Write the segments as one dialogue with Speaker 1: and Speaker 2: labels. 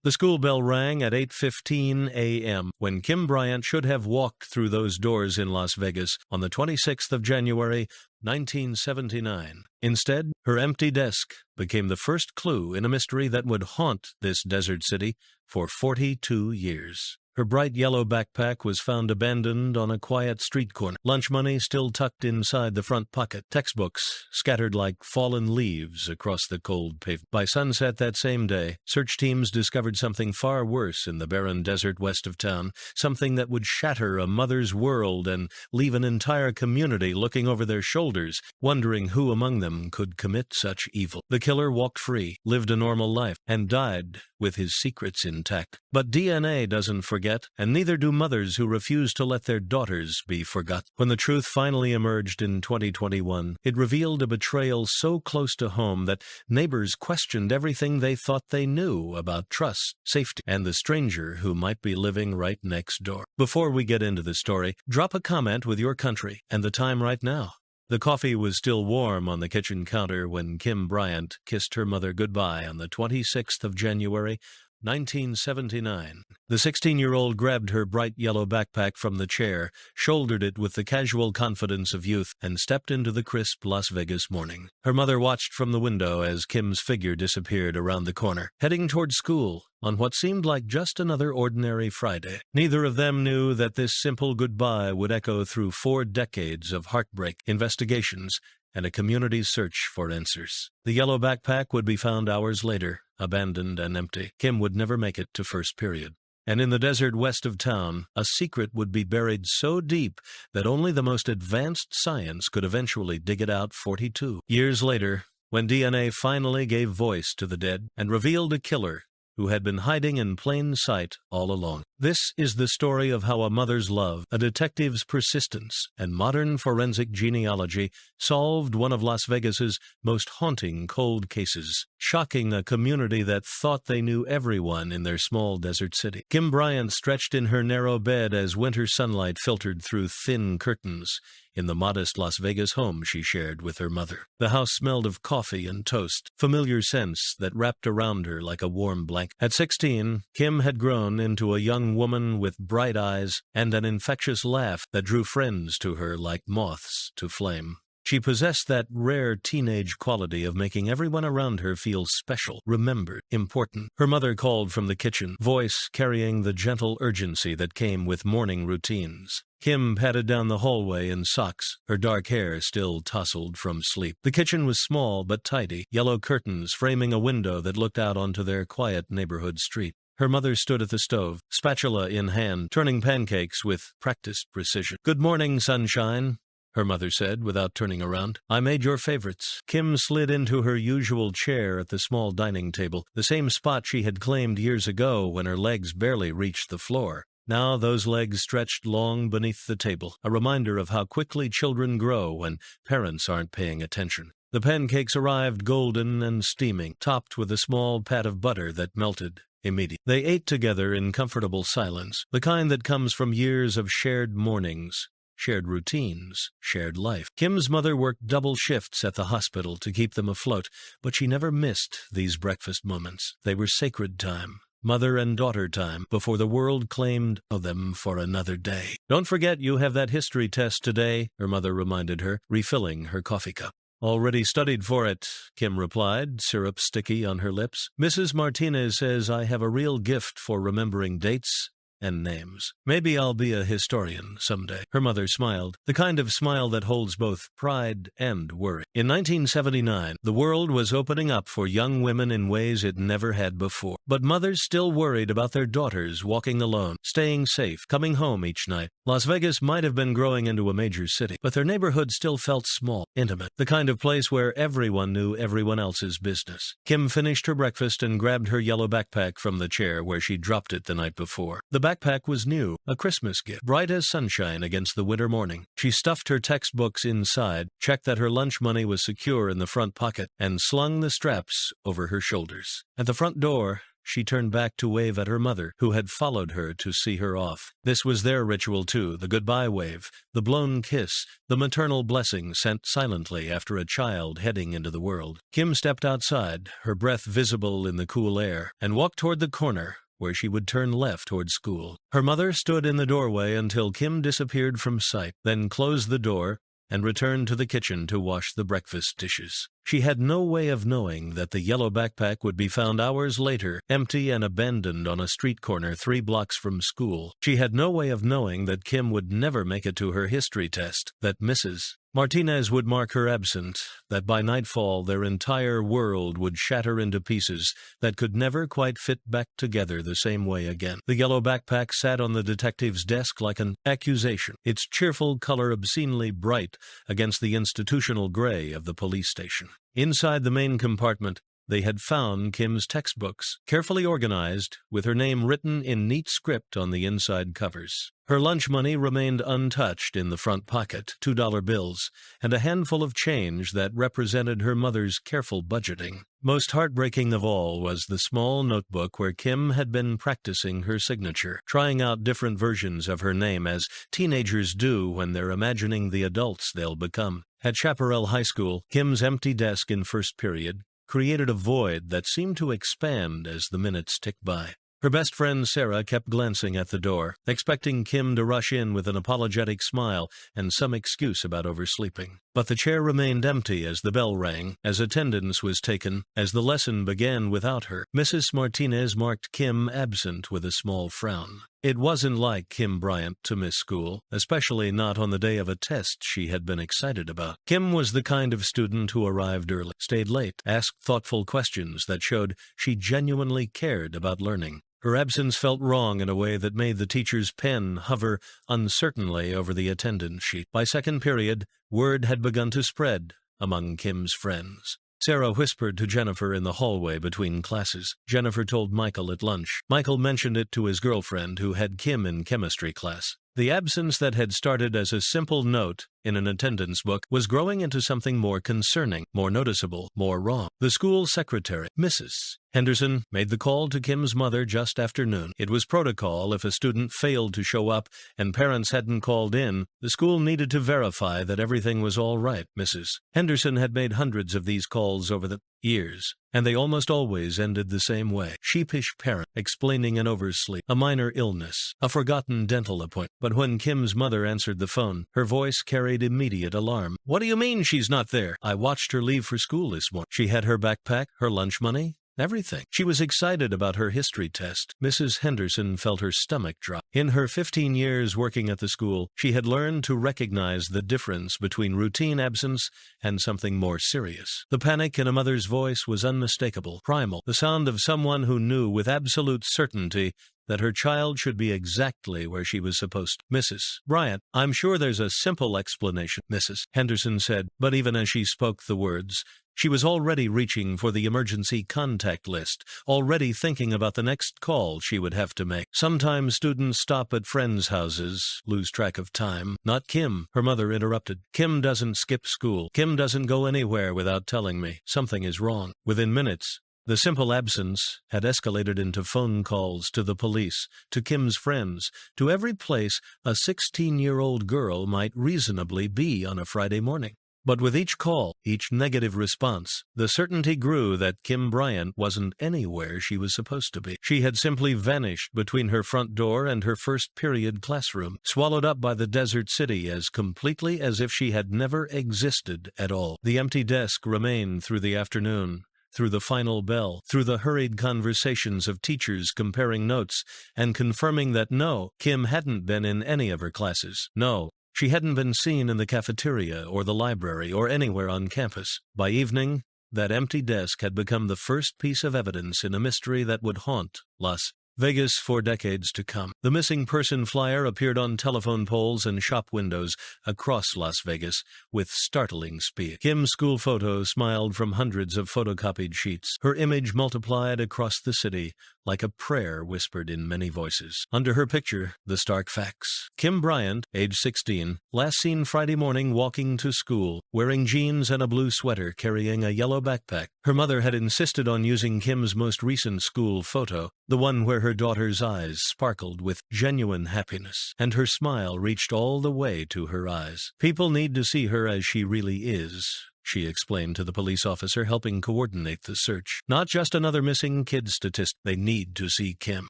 Speaker 1: The school bell rang at 8:15 a.m. when Kim Bryant should have walked through those doors in Las Vegas on the 26th of January, 1979. Instead, her empty desk became the first clue in a mystery that would haunt this desert city for 42 years. Her bright yellow backpack was found abandoned on a quiet street corner, lunch money still tucked inside the front pocket, textbooks scattered like fallen leaves across the cold pavement. By sunset that same day, search teams discovered something far worse in the barren desert west of town, something that would shatter a mother's world and leave an entire community looking over their shoulders, wondering who among them could commit such evil. The killer walked free, lived a normal life, and died with his secrets intact. But DNA doesn't forget, and neither do mothers who refuse to let their daughters be forgotten. When the truth finally emerged in 2021, it revealed a betrayal so close to home that neighbors questioned everything they thought they knew about trust, safety, and the stranger who might be living right next door. Before we get into the story, drop a comment with your country and the time right now. The coffee was still warm on the kitchen counter when Kim Bryant kissed her mother goodbye on the 26th of January, 1979. The 16-year-old grabbed her bright yellow backpack from the chair, shouldered it with the casual confidence of youth, and stepped into the crisp Las Vegas morning. Her mother watched from the window as Kim's figure disappeared around the corner, heading toward school on what seemed like just another ordinary Friday. Neither of them knew that this simple goodbye would echo through 4 decades of heartbreak, investigations, and a community's search for answers. The yellow backpack would be found hours later, abandoned and empty. Kim would never make it to first period. And in the desert west of town, a secret would be buried so deep that only the most advanced science could eventually dig it out 42 years later, when DNA finally gave voice to the dead and revealed a killer who had been hiding in plain sight all along. This is the story of how a mother's love, a detective's persistence, and modern forensic genealogy solved one of Las Vegas's most haunting cold cases, shocking a community that thought they knew everyone in their small desert city. Kim Bryant stretched in her narrow bed as winter sunlight filtered through thin curtains in the modest Las Vegas home she shared with her mother. The house smelled of coffee and toast, familiar scents that wrapped around her like a warm blanket. At 16, Kim had grown into a young woman with bright eyes and an infectious laugh that drew friends to her like moths to flame. She possessed that rare teenage quality of making everyone around her feel special, remembered, important. Her mother called from the kitchen, voice carrying the gentle urgency that came with morning routines. Kim padded down the hallway in socks, her dark hair still tousled from sleep. The kitchen was small but tidy, yellow curtains framing a window that looked out onto their quiet neighborhood street. Her mother stood at the stove, spatula in hand, turning pancakes with practiced precision. "Good morning, sunshine," her mother said without turning around. "I made your favorites." Kim slid into her usual chair at the small dining table, the same spot she had claimed years ago when her legs barely reached the floor. Now those legs stretched long beneath the table, a reminder of how quickly children grow when parents aren't paying attention. The pancakes arrived golden and steaming, topped with a small pat of butter that melted immediately. They ate together in comfortable silence, the kind that comes from years of shared mornings, shared routines, shared life. Kim's mother worked double shifts at the hospital to keep them afloat, but she never missed these breakfast moments. They were sacred time, mother and daughter time, before the world claimed them for another day. "Don't forget you have that history test today," her mother reminded her, refilling her coffee cup. "Already studied for it," Kim replied, syrup sticky on her lips. "Mrs. Martinez says I have a real gift for remembering dates and names. Maybe I'll be a historian someday." Her mother smiled, the kind of smile that holds both pride and worry. In 1979, the world was opening up for young women in ways it never had before. But mothers still worried about their daughters walking alone, staying safe, coming home each night. Las Vegas might have been growing into a major city, but their neighborhood still felt small, intimate, the kind of place where everyone knew everyone else's business. Kim finished her breakfast and grabbed her yellow backpack from the chair where she dropped it the night before. The backpack was new, a Christmas gift, bright as sunshine against the winter morning. She stuffed her textbooks inside, checked that her lunch money was secure in the front pocket, and slung the straps over her shoulders. At the front door, she turned back to wave at her mother, who had followed her to see her off. This was their ritual too, the goodbye wave, the blown kiss, the maternal blessing sent silently after a child heading into the world. Kim stepped outside, her breath visible in the cool air, and walked toward the corner, where she would turn left toward school. Her mother stood in the doorway until Kim disappeared from sight, then closed the door and returned to the kitchen to wash the breakfast dishes. She had no way of knowing that the yellow backpack would be found hours later, empty and abandoned on a street corner 3 blocks from school. She had no way of knowing that Kim would never make it to her history test, that Mrs. Martinez would mark her absent, that by nightfall their entire world would shatter into pieces that could never quite fit back together the same way again. The yellow backpack sat on the detective's desk like an accusation, its cheerful color obscenely bright against the institutional gray of the police station. Inside the main compartment, they had found Kim's textbooks, carefully organized, with her name written in neat script on the inside covers. Her lunch money remained untouched in the front pocket, $2 bills, and a handful of change that represented her mother's careful budgeting. Most heartbreaking of all was the small notebook where Kim had been practicing her signature, trying out different versions of her name as teenagers do when they're imagining the adults they'll become. At Chaparral High School, Kim's empty desk in first period created a void that seemed to expand as the minutes ticked by. Her best friend Sarah kept glancing at the door, expecting Kim to rush in with an apologetic smile and some excuse about oversleeping. But the chair remained empty as the bell rang, as attendance was taken, as the lesson began without her. Mrs. Martinez marked Kim absent with a small frown. It wasn't like Kim Bryant to miss school, especially not on the day of a test she had been excited about. Kim was the kind of student who arrived early, stayed late, asked thoughtful questions that showed she genuinely cared about learning. Her absence felt wrong in a way that made the teacher's pen hover uncertainly over the attendance sheet. By second period, word had begun to spread among Kim's friends. Sarah whispered to Jennifer in the hallway between classes. Jennifer told Michael at lunch. Michael mentioned it to his girlfriend, who had Kim in chemistry class. The absence that had started as a simple note in an attendance book was growing into something more concerning, more noticeable, more wrong. The school secretary, Mrs. Henderson, made the call to Kim's mother just after noon. It was protocol if a student failed to show up and parents hadn't called in, the school needed to verify that everything was all right. Mrs. Henderson had made hundreds of these calls over the years, and they almost always ended the same way. Sheepish parent explaining an oversleep, a minor illness, a forgotten dental appointment. But when Kim's mother answered the phone, her voice carried immediate alarm. "What do you mean she's not there? I watched her leave for school this morning. She had her backpack, her lunch money, everything. She was excited about her history test." Mrs. Henderson felt her stomach drop. In her 15 years working at the school, she had learned to recognize the difference between routine absence and something more serious. The panic in a mother's voice was unmistakable, primal, the sound of someone who knew with absolute certainty that her child should be exactly where she was supposed to. "Mrs. Bryant, I'm sure there's a simple explanation," Mrs. Henderson said, but even as she spoke the words, she was already reaching for the emergency contact list, already thinking about the next call she would have to make. "Sometimes students stop at friends' houses, lose track of time." "Not Kim," her mother interrupted. "Kim doesn't skip school. Kim doesn't go anywhere without telling me. Something is wrong." Within minutes, the simple absence had escalated into phone calls to the police, to Kim's friends, to every place a 16-year-old girl might reasonably be on a Friday morning. But with each call, each negative response, the certainty grew that Kim Bryant wasn't anywhere she was supposed to be. She had simply vanished between her front door and her first period classroom, swallowed up by the desert city as completely as if she had never existed at all. The empty desk remained through the afternoon, through the final bell, through the hurried conversations of teachers comparing notes and confirming that no, Kim hadn't been in any of her classes. No, she hadn't been seen in the cafeteria or the library or anywhere on campus. By evening, that empty desk had become the first piece of evidence in a mystery that would haunt Las Vegas for decades to come. The missing person flyer appeared on telephone poles and shop windows across Las Vegas with startling speed. Kim's school photo smiled from hundreds of photocopied sheets. Her image multiplied across the city like a prayer whispered in many voices. Under her picture, the stark facts. Kim Bryant, age 16, last seen Friday morning walking to school, wearing jeans and a blue sweater, carrying a yellow backpack. Her mother had insisted on using Kim's most recent school photo, the one where her daughter's eyes sparkled with genuine happiness, and her smile reached all the way to her eyes. People need to see her as she really is, she explained to the police officer helping coordinate the search. Not just another missing kid statistic. They need to see Kim.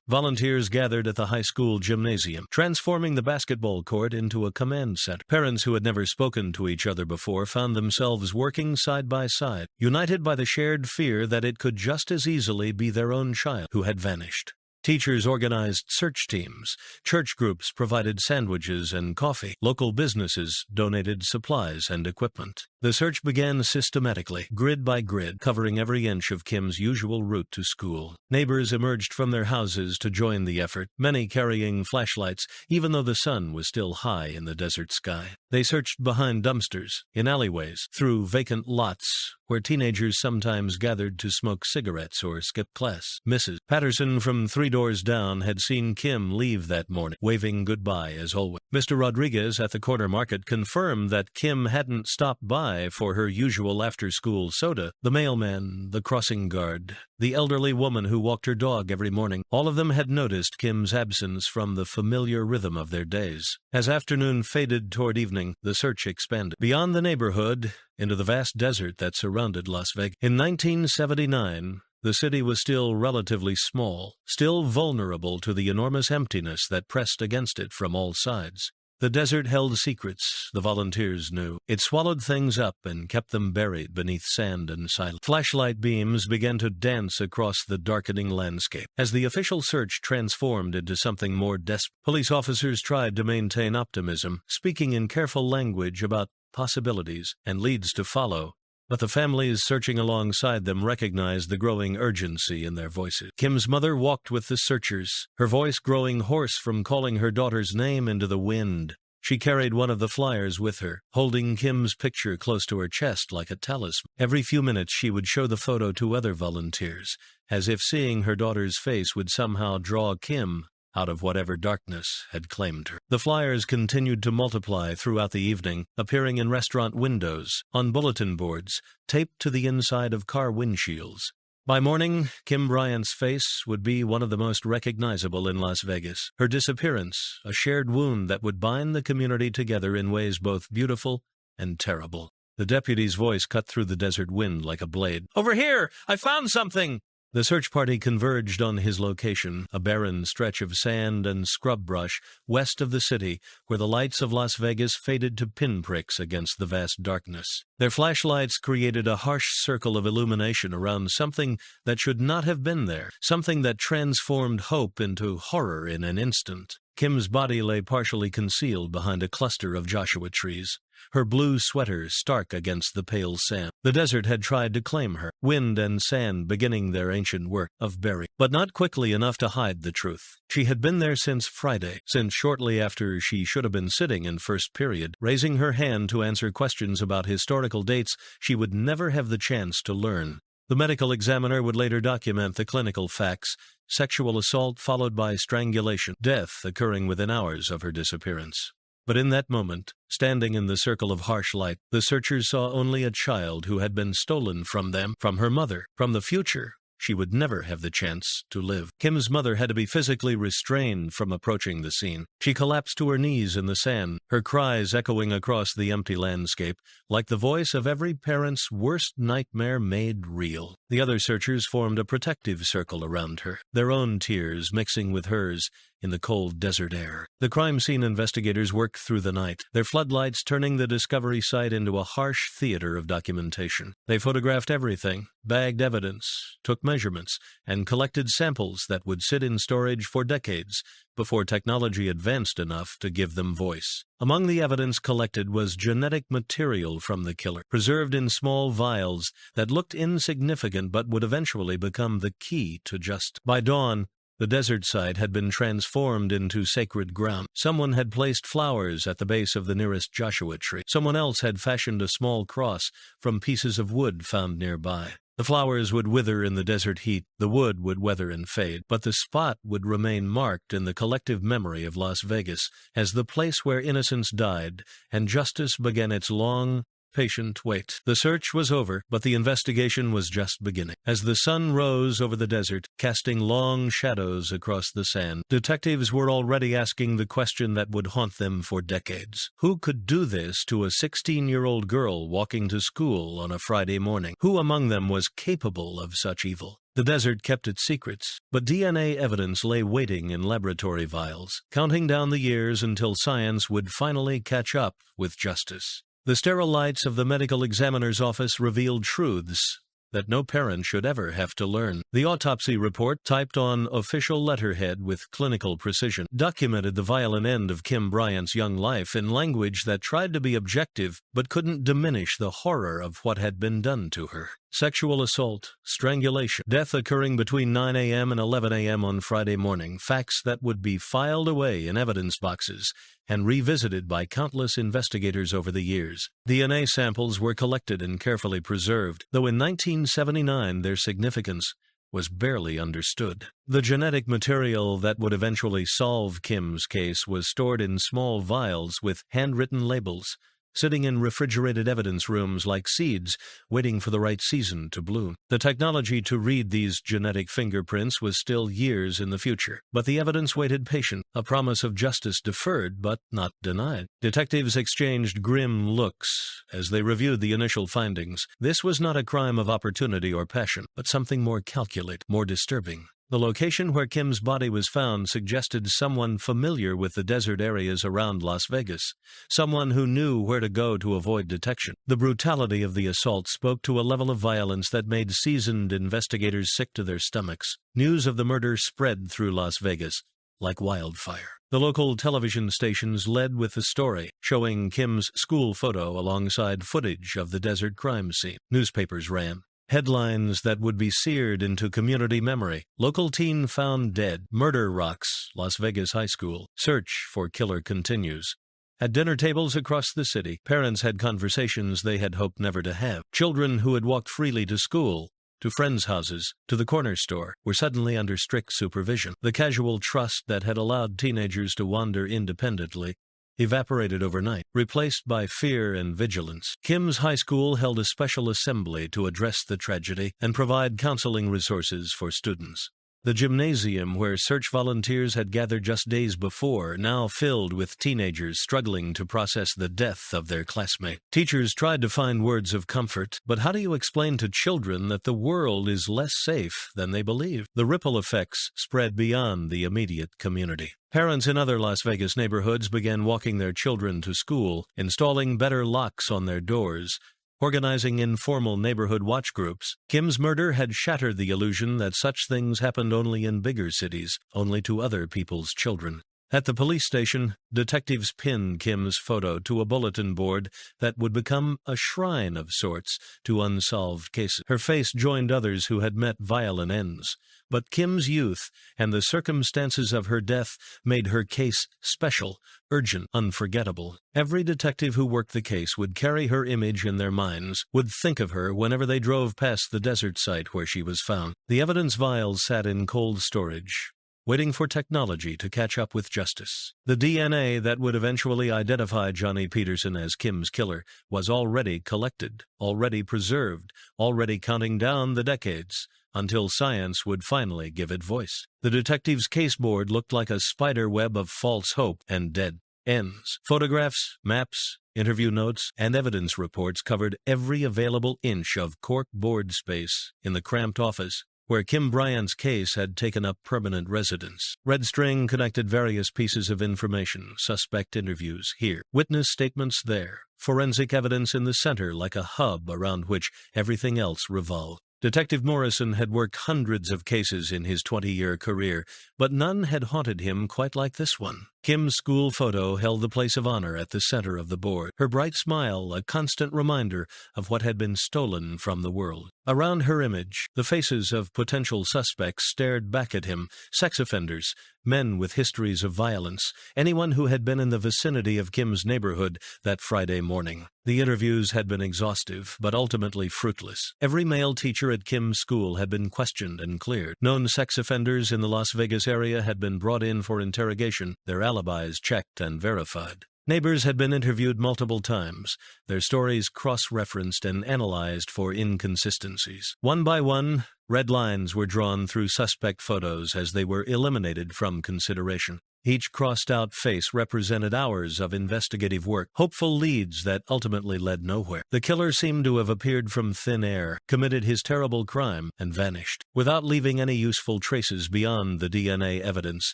Speaker 1: Volunteers gathered at the high school gymnasium, transforming the basketball court into a command center. Parents who had never spoken to each other before found themselves working side by side, united by the shared fear that it could just as easily be their own child who had vanished. Teachers organized search teams. Church groups provided sandwiches and coffee. Local businesses donated supplies and equipment. The search began systematically, grid by grid, covering every inch of Kim's usual route to school. Neighbors emerged from their houses to join the effort, many carrying flashlights, even though the sun was still high in the desert sky. They searched behind dumpsters, in alleyways, through vacant lots, where teenagers sometimes gathered to smoke cigarettes or skip class. Mrs. Peterson from 3 doors down had seen Kim leave that morning, waving goodbye as always. Mr. Rodriguez at the corner market confirmed that Kim hadn't stopped by for her usual after-school soda. The mailman, the crossing guard, the elderly woman who walked her dog every morning, all of them had noticed Kim's absence from the familiar rhythm of their days. As afternoon faded toward evening, the search expanded beyond the neighborhood into the vast desert that surrounded Las Vegas. In 1979, the city was still relatively small, still vulnerable to the enormous emptiness that pressed against it from all sides. The desert held secrets, the volunteers knew. It swallowed things up and kept them buried beneath sand and silence. Flashlight beams began to dance across the darkening landscape. As the official search transformed into something more desperate, police officers tried to maintain optimism, speaking in careful language about possibilities and leads to follow. But the families searching alongside them recognized the growing urgency in their voices. Kim's mother walked with the searchers, her voice growing hoarse from calling her daughter's name into the wind. She carried one of the flyers with her, holding Kim's picture close to her chest like a talisman. Every few minutes she would show the photo to other volunteers, as if seeing her daughter's face would somehow draw Kim out of whatever darkness had claimed her. The flyers continued to multiply throughout the evening, appearing in restaurant windows, on bulletin boards, taped to the inside of car windshields. By morning, Kim Bryant's face would be one of the most recognizable in Las Vegas. Her disappearance, a shared wound that would bind the community together in ways both beautiful and terrible. The deputy's voice cut through the desert wind like a blade. "Over here! I found something!" The search party converged on his location, a barren stretch of sand and scrub brush west of the city, where the lights of Las Vegas faded to pinpricks against the vast darkness. Their flashlights created a harsh circle of illumination around something that should not have been there, something that transformed hope into horror in an instant. Kim's body lay partially concealed behind a cluster of Joshua trees, her blue sweater stark against the pale sand. The desert had tried to claim her, wind and sand beginning their ancient work of burying, but not quickly enough to hide the truth. She had been there since Friday, since shortly after she should have been sitting in first period, raising her hand to answer questions about historical dates she would never have the chance to learn. The medical examiner would later document the clinical facts: sexual assault followed by strangulation, death occurring within hours of her disappearance. But in that moment, standing in the circle of harsh light, the searchers saw only a child who had been stolen from them, from her mother, from the future. She would never have the chance to live. Kim's mother had to be physically restrained from approaching the scene. She collapsed to her knees in the sand, her cries echoing across the empty landscape, like the voice of every parent's worst nightmare made real. The other searchers formed a protective circle around her, their own tears mixing with hers in the cold desert air. The crime scene investigators worked through the night, their floodlights turning the discovery site into a harsh theater of documentation. They photographed everything, bagged evidence, took measurements, and collected samples that would sit in storage for decades before technology advanced enough to give them voice. Among the evidence collected was genetic material from the killer, preserved in small vials that looked insignificant but would eventually become the key to justice. By dawn, the desert site had been transformed into sacred ground. Someone had placed flowers at the base of the nearest Joshua tree. Someone else had fashioned a small cross from pieces of wood found nearby. The flowers would wither in the desert heat, the wood would weather and fade, but the spot would remain marked in the collective memory of Las Vegas as the place where innocence died and justice began its long, patient wait. The search was over, but the investigation was just beginning. As the sun rose over the desert, casting long shadows across the sand, detectives were already asking the question that would haunt them for decades. Who could do this to a 16-year-old girl walking to school on a Friday morning? Who among them was capable of such evil? The desert kept its secrets, but DNA evidence lay waiting in laboratory vials, counting down the years until science would finally catch up with justice. The sterile lights of the medical examiner's office revealed truths that no parent should ever have to learn. The autopsy report, typed on official letterhead with clinical precision, documented the violent end of Kim Bryant's young life in language that tried to be objective but couldn't diminish the horror of what had been done to her. Sexual assault, strangulation, death occurring between 9 a.m. and 11 a.m. on Friday morning, facts that would be filed away in evidence boxes and revisited by countless investigators over the years. DNA samples were collected and carefully preserved, though in 1979 their significance was barely understood. The genetic material that would eventually solve Kim's case was stored in small vials with handwritten labels, sitting in refrigerated evidence rooms like seeds, waiting for the right season to bloom. The technology to read these genetic fingerprints was still years in the future, but the evidence waited patient, a promise of justice deferred but not denied. Detectives exchanged grim looks as they reviewed the initial findings. This was not a crime of opportunity or passion, but something more calculated, more disturbing. The location where Kim's body was found suggested someone familiar with the desert areas around Las Vegas, someone who knew where to go to avoid detection. The brutality of the assault spoke to a level of violence that made seasoned investigators sick to their stomachs. News of the murder spread through Las Vegas like wildfire. The local television stations led with the story, showing Kim's school photo alongside footage of the desert crime scene. Newspapers ran headlines that would be seared into community memory. Local teen found dead. Murder rocks Las Vegas high school. Search for killer continues. At dinner tables across the city, parents had conversations they had hoped never to have. Children who had walked freely to school, to friends' houses, to the corner store, were suddenly under strict supervision. The casual trust that had allowed teenagers to wander independently evaporated overnight, replaced by fear and vigilance. Kim's high school held a special assembly to address the tragedy and provide counseling resources for students. The gymnasium where search volunteers had gathered just days before, now filled with teenagers struggling to process the death of their classmate. Teachers tried to find words of comfort, but how do you explain to children that the world is less safe than they believe? The ripple effects spread beyond the immediate community. Parents in other Las Vegas neighborhoods began walking their children to school, installing better locks on their doors, organizing informal neighborhood watch groups. Kim's murder had shattered the illusion that such things happened only in bigger cities, only to other people's children. At the police station, detectives pinned Kim's photo to a bulletin board that would become a shrine of sorts to unsolved cases. Her face joined others who had met violent ends, but Kim's youth and the circumstances of her death made her case special, urgent, unforgettable. Every detective who worked the case would carry her image in their minds, would think of her whenever they drove past the desert site where she was found. The evidence vials sat in cold storage, waiting for technology to catch up with justice. The DNA that would eventually identify Johnny Peterson as Kim's killer was already collected, already preserved, already counting down the decades until science would finally give it voice. The detective's caseboard looked like a spider web of false hope and dead ends. Photographs, maps, interview notes, and evidence reports covered every available inch of cork board space in the cramped office where Kim Bryant's case had taken up permanent residence. Red string connected various pieces of information, suspect interviews here, witness statements there, forensic evidence in the center like a hub around which everything else revolved. Detective Morrison had worked hundreds of cases in his 20-year career, but none had haunted him quite like this one. Kim's school photo held the place of honor at the center of the board, her bright smile a constant reminder of what had been stolen from the world. Around her image, the faces of potential suspects stared back at him, sex offenders, men with histories of violence, anyone who had been in the vicinity of Kim's neighborhood that Friday morning. The interviews had been exhaustive, but ultimately fruitless. Every male teacher at Kim's school had been questioned and cleared. Known sex offenders in the Las Vegas area had been brought in for interrogation, their alibis checked and verified. Neighbors had been interviewed multiple times, their stories cross-referenced and analyzed for inconsistencies. One by one, red lines were drawn through suspect photos as they were eliminated from consideration. Each crossed-out face represented hours of investigative work, hopeful leads that ultimately led nowhere. The killer seemed to have appeared from thin air, committed his terrible crime, and vanished, without leaving any useful traces beyond the DNA evidence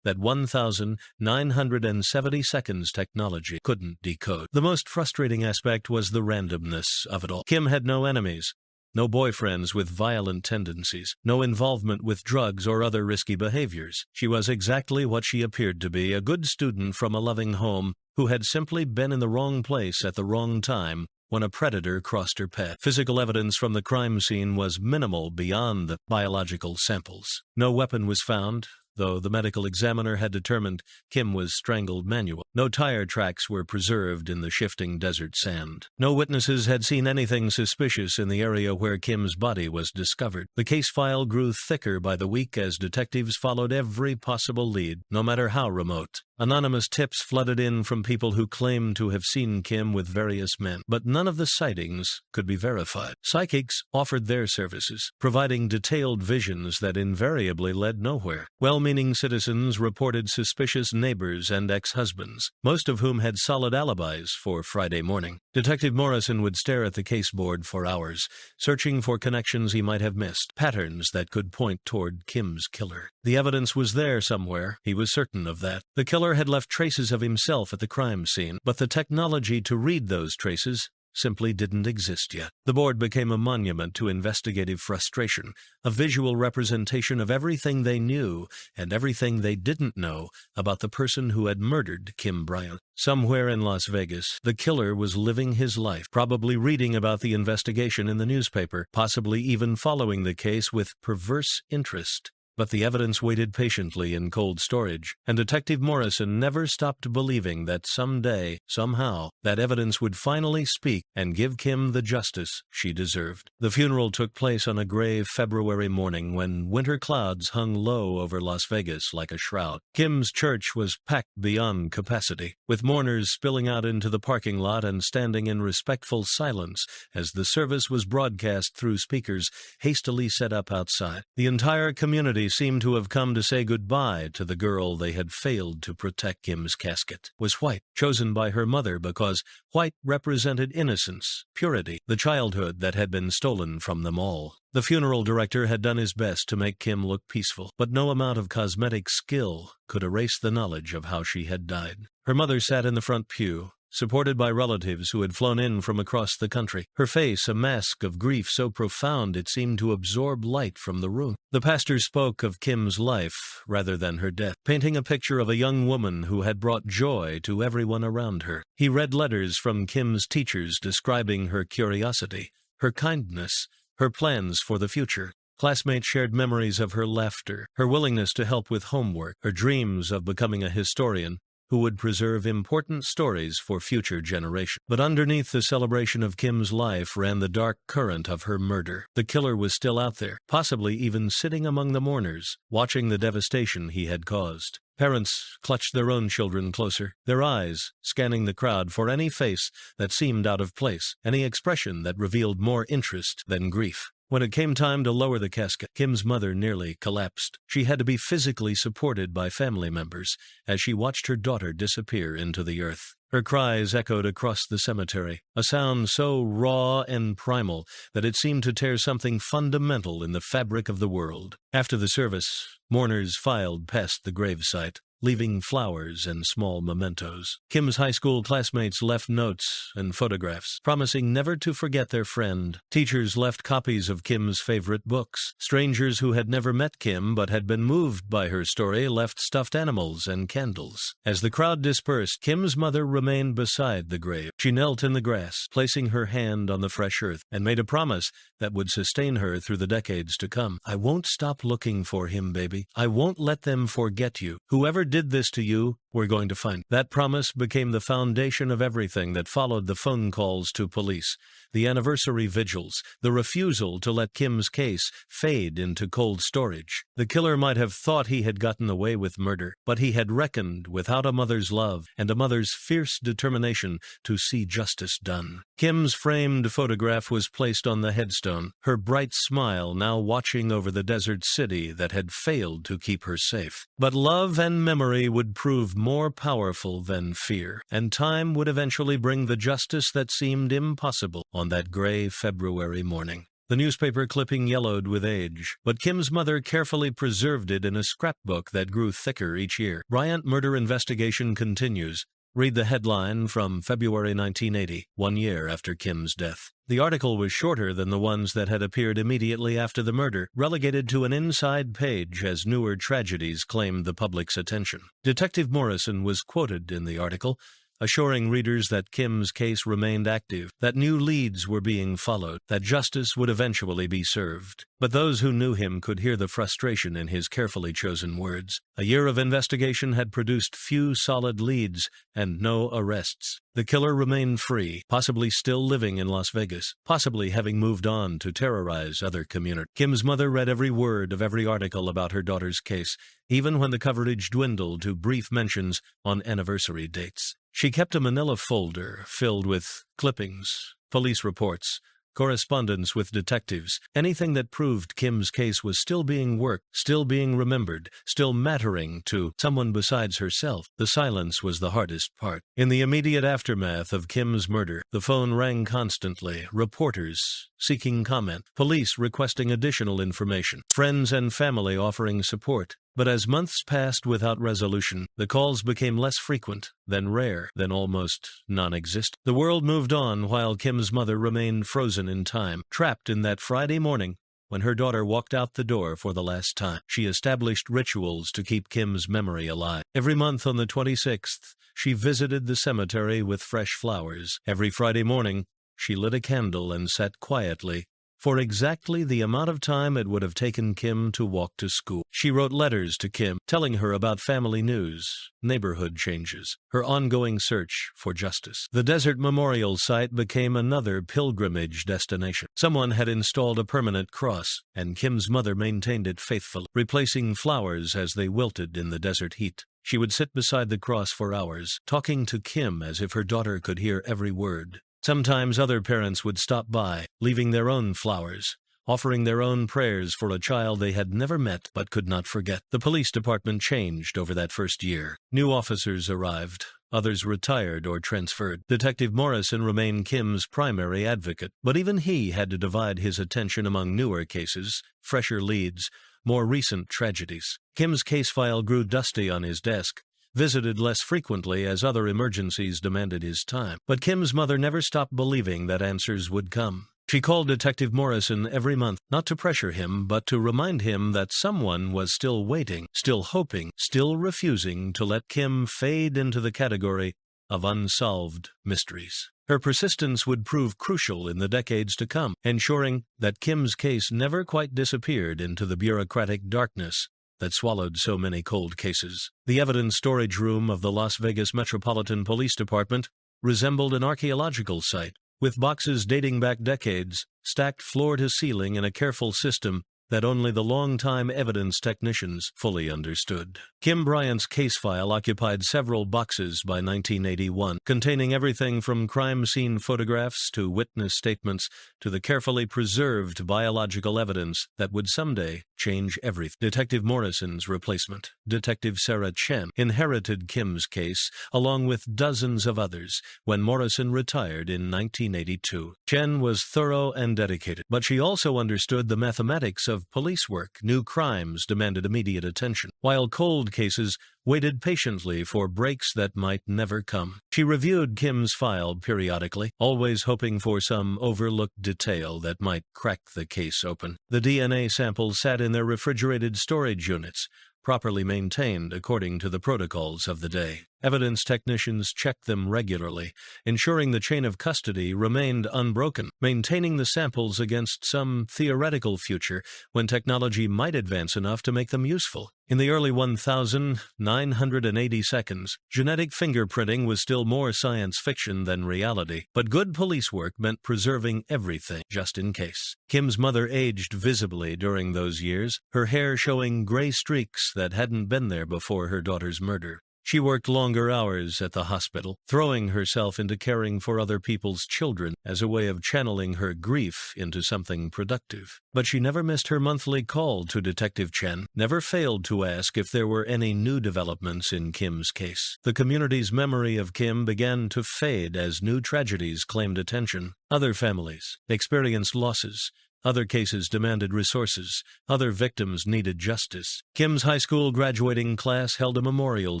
Speaker 1: that 1,970 seconds technology couldn't decode. The most frustrating aspect was the randomness of it all. Kim had no enemies, no boyfriends with violent tendencies, no involvement with drugs or other risky behaviors. She was exactly what she appeared to be, a good student from a loving home who had simply been in the wrong place at the wrong time when a predator crossed her path. Physical evidence from the crime scene was minimal beyond the biological samples. No weapon was found, though the medical examiner had determined Kim was strangled manually. No tire tracks were preserved in the shifting desert sand. No witnesses had seen anything suspicious in the area where Kim's body was discovered. The case file grew thicker by the week as detectives followed every possible lead, no matter how remote. Anonymous tips flooded in from people who claimed to have seen Kim with various men, but none of the sightings could be verified. Psychics offered their services, providing detailed visions that invariably led nowhere. Well-meaning citizens reported suspicious neighbors and ex-husbands, most of whom had solid alibis for Friday morning. Detective Morrison would stare at the caseboard for hours, searching for connections he might have missed, patterns that could point toward Kim's killer. The evidence was there somewhere, he was certain of that. The killer had left traces of himself at the crime scene, but the technology to read those traces simply didn't exist yet. The board became a monument to investigative frustration, a visual representation of everything they knew and everything they didn't know about the person who had murdered Kim Bryant. Somewhere in Las Vegas, the killer was living his life, probably reading about the investigation in the newspaper, possibly even following the case with perverse interest. But the evidence waited patiently in cold storage, and Detective Morrison never stopped believing that someday, somehow, that evidence would finally speak and give Kim the justice she deserved. The funeral took place on a gray February morning when winter clouds hung low over Las Vegas like a shroud. Kim's church was packed beyond capacity, with mourners spilling out into the parking lot and standing in respectful silence as the service was broadcast through speakers hastily set up outside. The entire community seemed to have come to say goodbye to the girl they had failed to protect. Kim's casket was white, chosen by her mother because white represented innocence, purity, the childhood that had been stolen from them all. The funeral director had done his best to make Kim look peaceful, but no amount of cosmetic skill could erase the knowledge of how she had died. Her mother sat in the front pew, supported by relatives who had flown in from across the country, her face a mask of grief so profound it seemed to absorb light from the room. The pastor spoke of Kim's life rather than her death, painting a picture of a young woman who had brought joy to everyone around her. He read letters from Kim's teachers describing her curiosity, her kindness, her plans for the future. Classmates shared memories of her laughter, her willingness to help with homework, her dreams of becoming a historian who would preserve important stories for future generations. But underneath the celebration of Kim's life ran the dark current of her murder. The killer was still out there, possibly even sitting among the mourners, watching the devastation he had caused. Parents clutched their own children closer, their eyes scanning the crowd for any face that seemed out of place, any expression that revealed more interest than grief. When it came time to lower the casket, Kim's mother nearly collapsed. She had to be physically supported by family members as she watched her daughter disappear into the earth. Her cries echoed across the cemetery, a sound so raw and primal that it seemed to tear something fundamental in the fabric of the world. After the service, mourners filed past the gravesite, leaving flowers and small mementos. Kim's high school classmates left notes and photographs, promising never to forget their friend. Teachers left copies of Kim's favorite books. Strangers who had never met Kim but had been moved by her story left stuffed animals and candles. As the crowd dispersed, Kim's mother remained beside the grave. She knelt in the grass, placing her hand on the fresh earth, and made a promise that would sustain her through the decades to come. "I won't stop looking for him, baby. I won't let them forget you. Whoever did this to you, we're going to find." That promise became the foundation of everything that followed: the phone calls to police, the anniversary vigils, the refusal to let Kim's case fade into cold storage. The killer might have thought he had gotten away with murder, but he had reckoned without a mother's love and a mother's fierce determination to see justice done. Kim's framed photograph was placed on the headstone, her bright smile now watching over the desert city that had failed to keep her safe. But love and memory would prove more powerful than fear, and time would eventually bring the justice that seemed impossible on that gray February morning. The newspaper clipping yellowed with age, but Kim's mother carefully preserved it in a scrapbook that grew thicker each year. Bryant murder investigation continues. Read the headline from February 1980, 1 year after Kim's death. The article was shorter than the ones that had appeared immediately after the murder, relegated to an inside page as newer tragedies claimed the public's attention. Detective Morrison was quoted in the article, assuring readers that Kim's case remained active, that new leads were being followed, that justice would eventually be served. But those who knew him could hear the frustration in his carefully chosen words. A year of investigation had produced few solid leads and no arrests. The killer remained free, possibly still living in Las Vegas, possibly having moved on to terrorize other communities. Kim's mother read every word of every article about her daughter's case, even when the coverage dwindled to brief mentions on anniversary dates. She kept a manila folder filled with clippings, police reports, correspondence with detectives, anything that proved Kim's case was still being worked, still being remembered, still mattering to someone besides herself. The silence was the hardest part. In the immediate aftermath of Kim's murder, the phone rang constantly, reporters seeking comment, police requesting additional information, friends and family offering support. But as months passed without resolution, the calls became less frequent, then rare, then almost non-existent. The world moved on while Kim's mother remained frozen in time, trapped in that Friday morning when her daughter walked out the door for the last time. She established rituals to keep Kim's memory alive. Every month on the 26th, she visited the cemetery with fresh flowers. Every Friday morning, she lit a candle and sat quietly for exactly the amount of time it would have taken Kim to walk to school. She wrote letters to Kim, telling her about family news, neighborhood changes, her ongoing search for justice. The desert memorial site became another pilgrimage destination. Someone had installed a permanent cross, and Kim's mother maintained it faithfully, replacing flowers as they wilted in the desert heat. She would sit beside the cross for hours, talking to Kim as if her daughter could hear every word. Sometimes other parents would stop by, leaving their own flowers, offering their own prayers for a child they had never met but could not forget. The police department changed over that first year. New officers arrived, others retired or transferred. Detective Morrison remained Kim's primary advocate, but even he had to divide his attention among newer cases, fresher leads, more recent tragedies. Kim's case file grew dusty on his desk, visited less frequently as other emergencies demanded his time. But Kim's mother never stopped believing that answers would come. She called Detective Morrison every month, not to pressure him, but to remind him that someone was still waiting, still hoping, still refusing to let Kim fade into the category of unsolved mysteries. Her persistence would prove crucial in the decades to come, ensuring that Kim's case never quite disappeared into the bureaucratic darkness that swallowed so many cold cases. The evidence storage room of the Las Vegas Metropolitan Police Department resembled an archaeological site, with boxes dating back decades, stacked floor to ceiling in a careful system that only the long-time evidence technicians fully understood. Kim Bryant's case file occupied several boxes by 1981, containing everything from crime scene photographs to witness statements to the carefully preserved biological evidence that would someday change everything. Detective Morrison's replacement, Detective Sarah Chen, inherited Kim's case along with dozens of others when Morrison retired in 1982. Chen was thorough and dedicated, but she also understood the mathematics of of police work, new crimes demanded immediate attention, while cold cases waited patiently for breaks that might never come. She reviewed Kim's file periodically, always hoping for some overlooked detail that might crack the case open. The DNA samples sat in their refrigerated storage units, properly maintained according to the protocols of the day. Evidence technicians checked them regularly, ensuring the chain of custody remained unbroken, maintaining the samples against some theoretical future when technology might advance enough to make them useful. In the early 1980 seconds, genetic fingerprinting was still more science fiction than reality, but good police work meant preserving everything, just in case. Kim's mother aged visibly during those years, her hair showing gray streaks that hadn't been there before her daughter's murder. She worked longer hours at the hospital, throwing herself into caring for other people's children as a way of channeling her grief into something productive. But she never missed her monthly call to Detective Chen, never failed to ask if there were any new developments in Kim's case. The community's memory of Kim began to fade as new tragedies claimed attention. Other families experienced losses. Other cases demanded resources. Other victims needed justice. Kim's high school graduating class held a memorial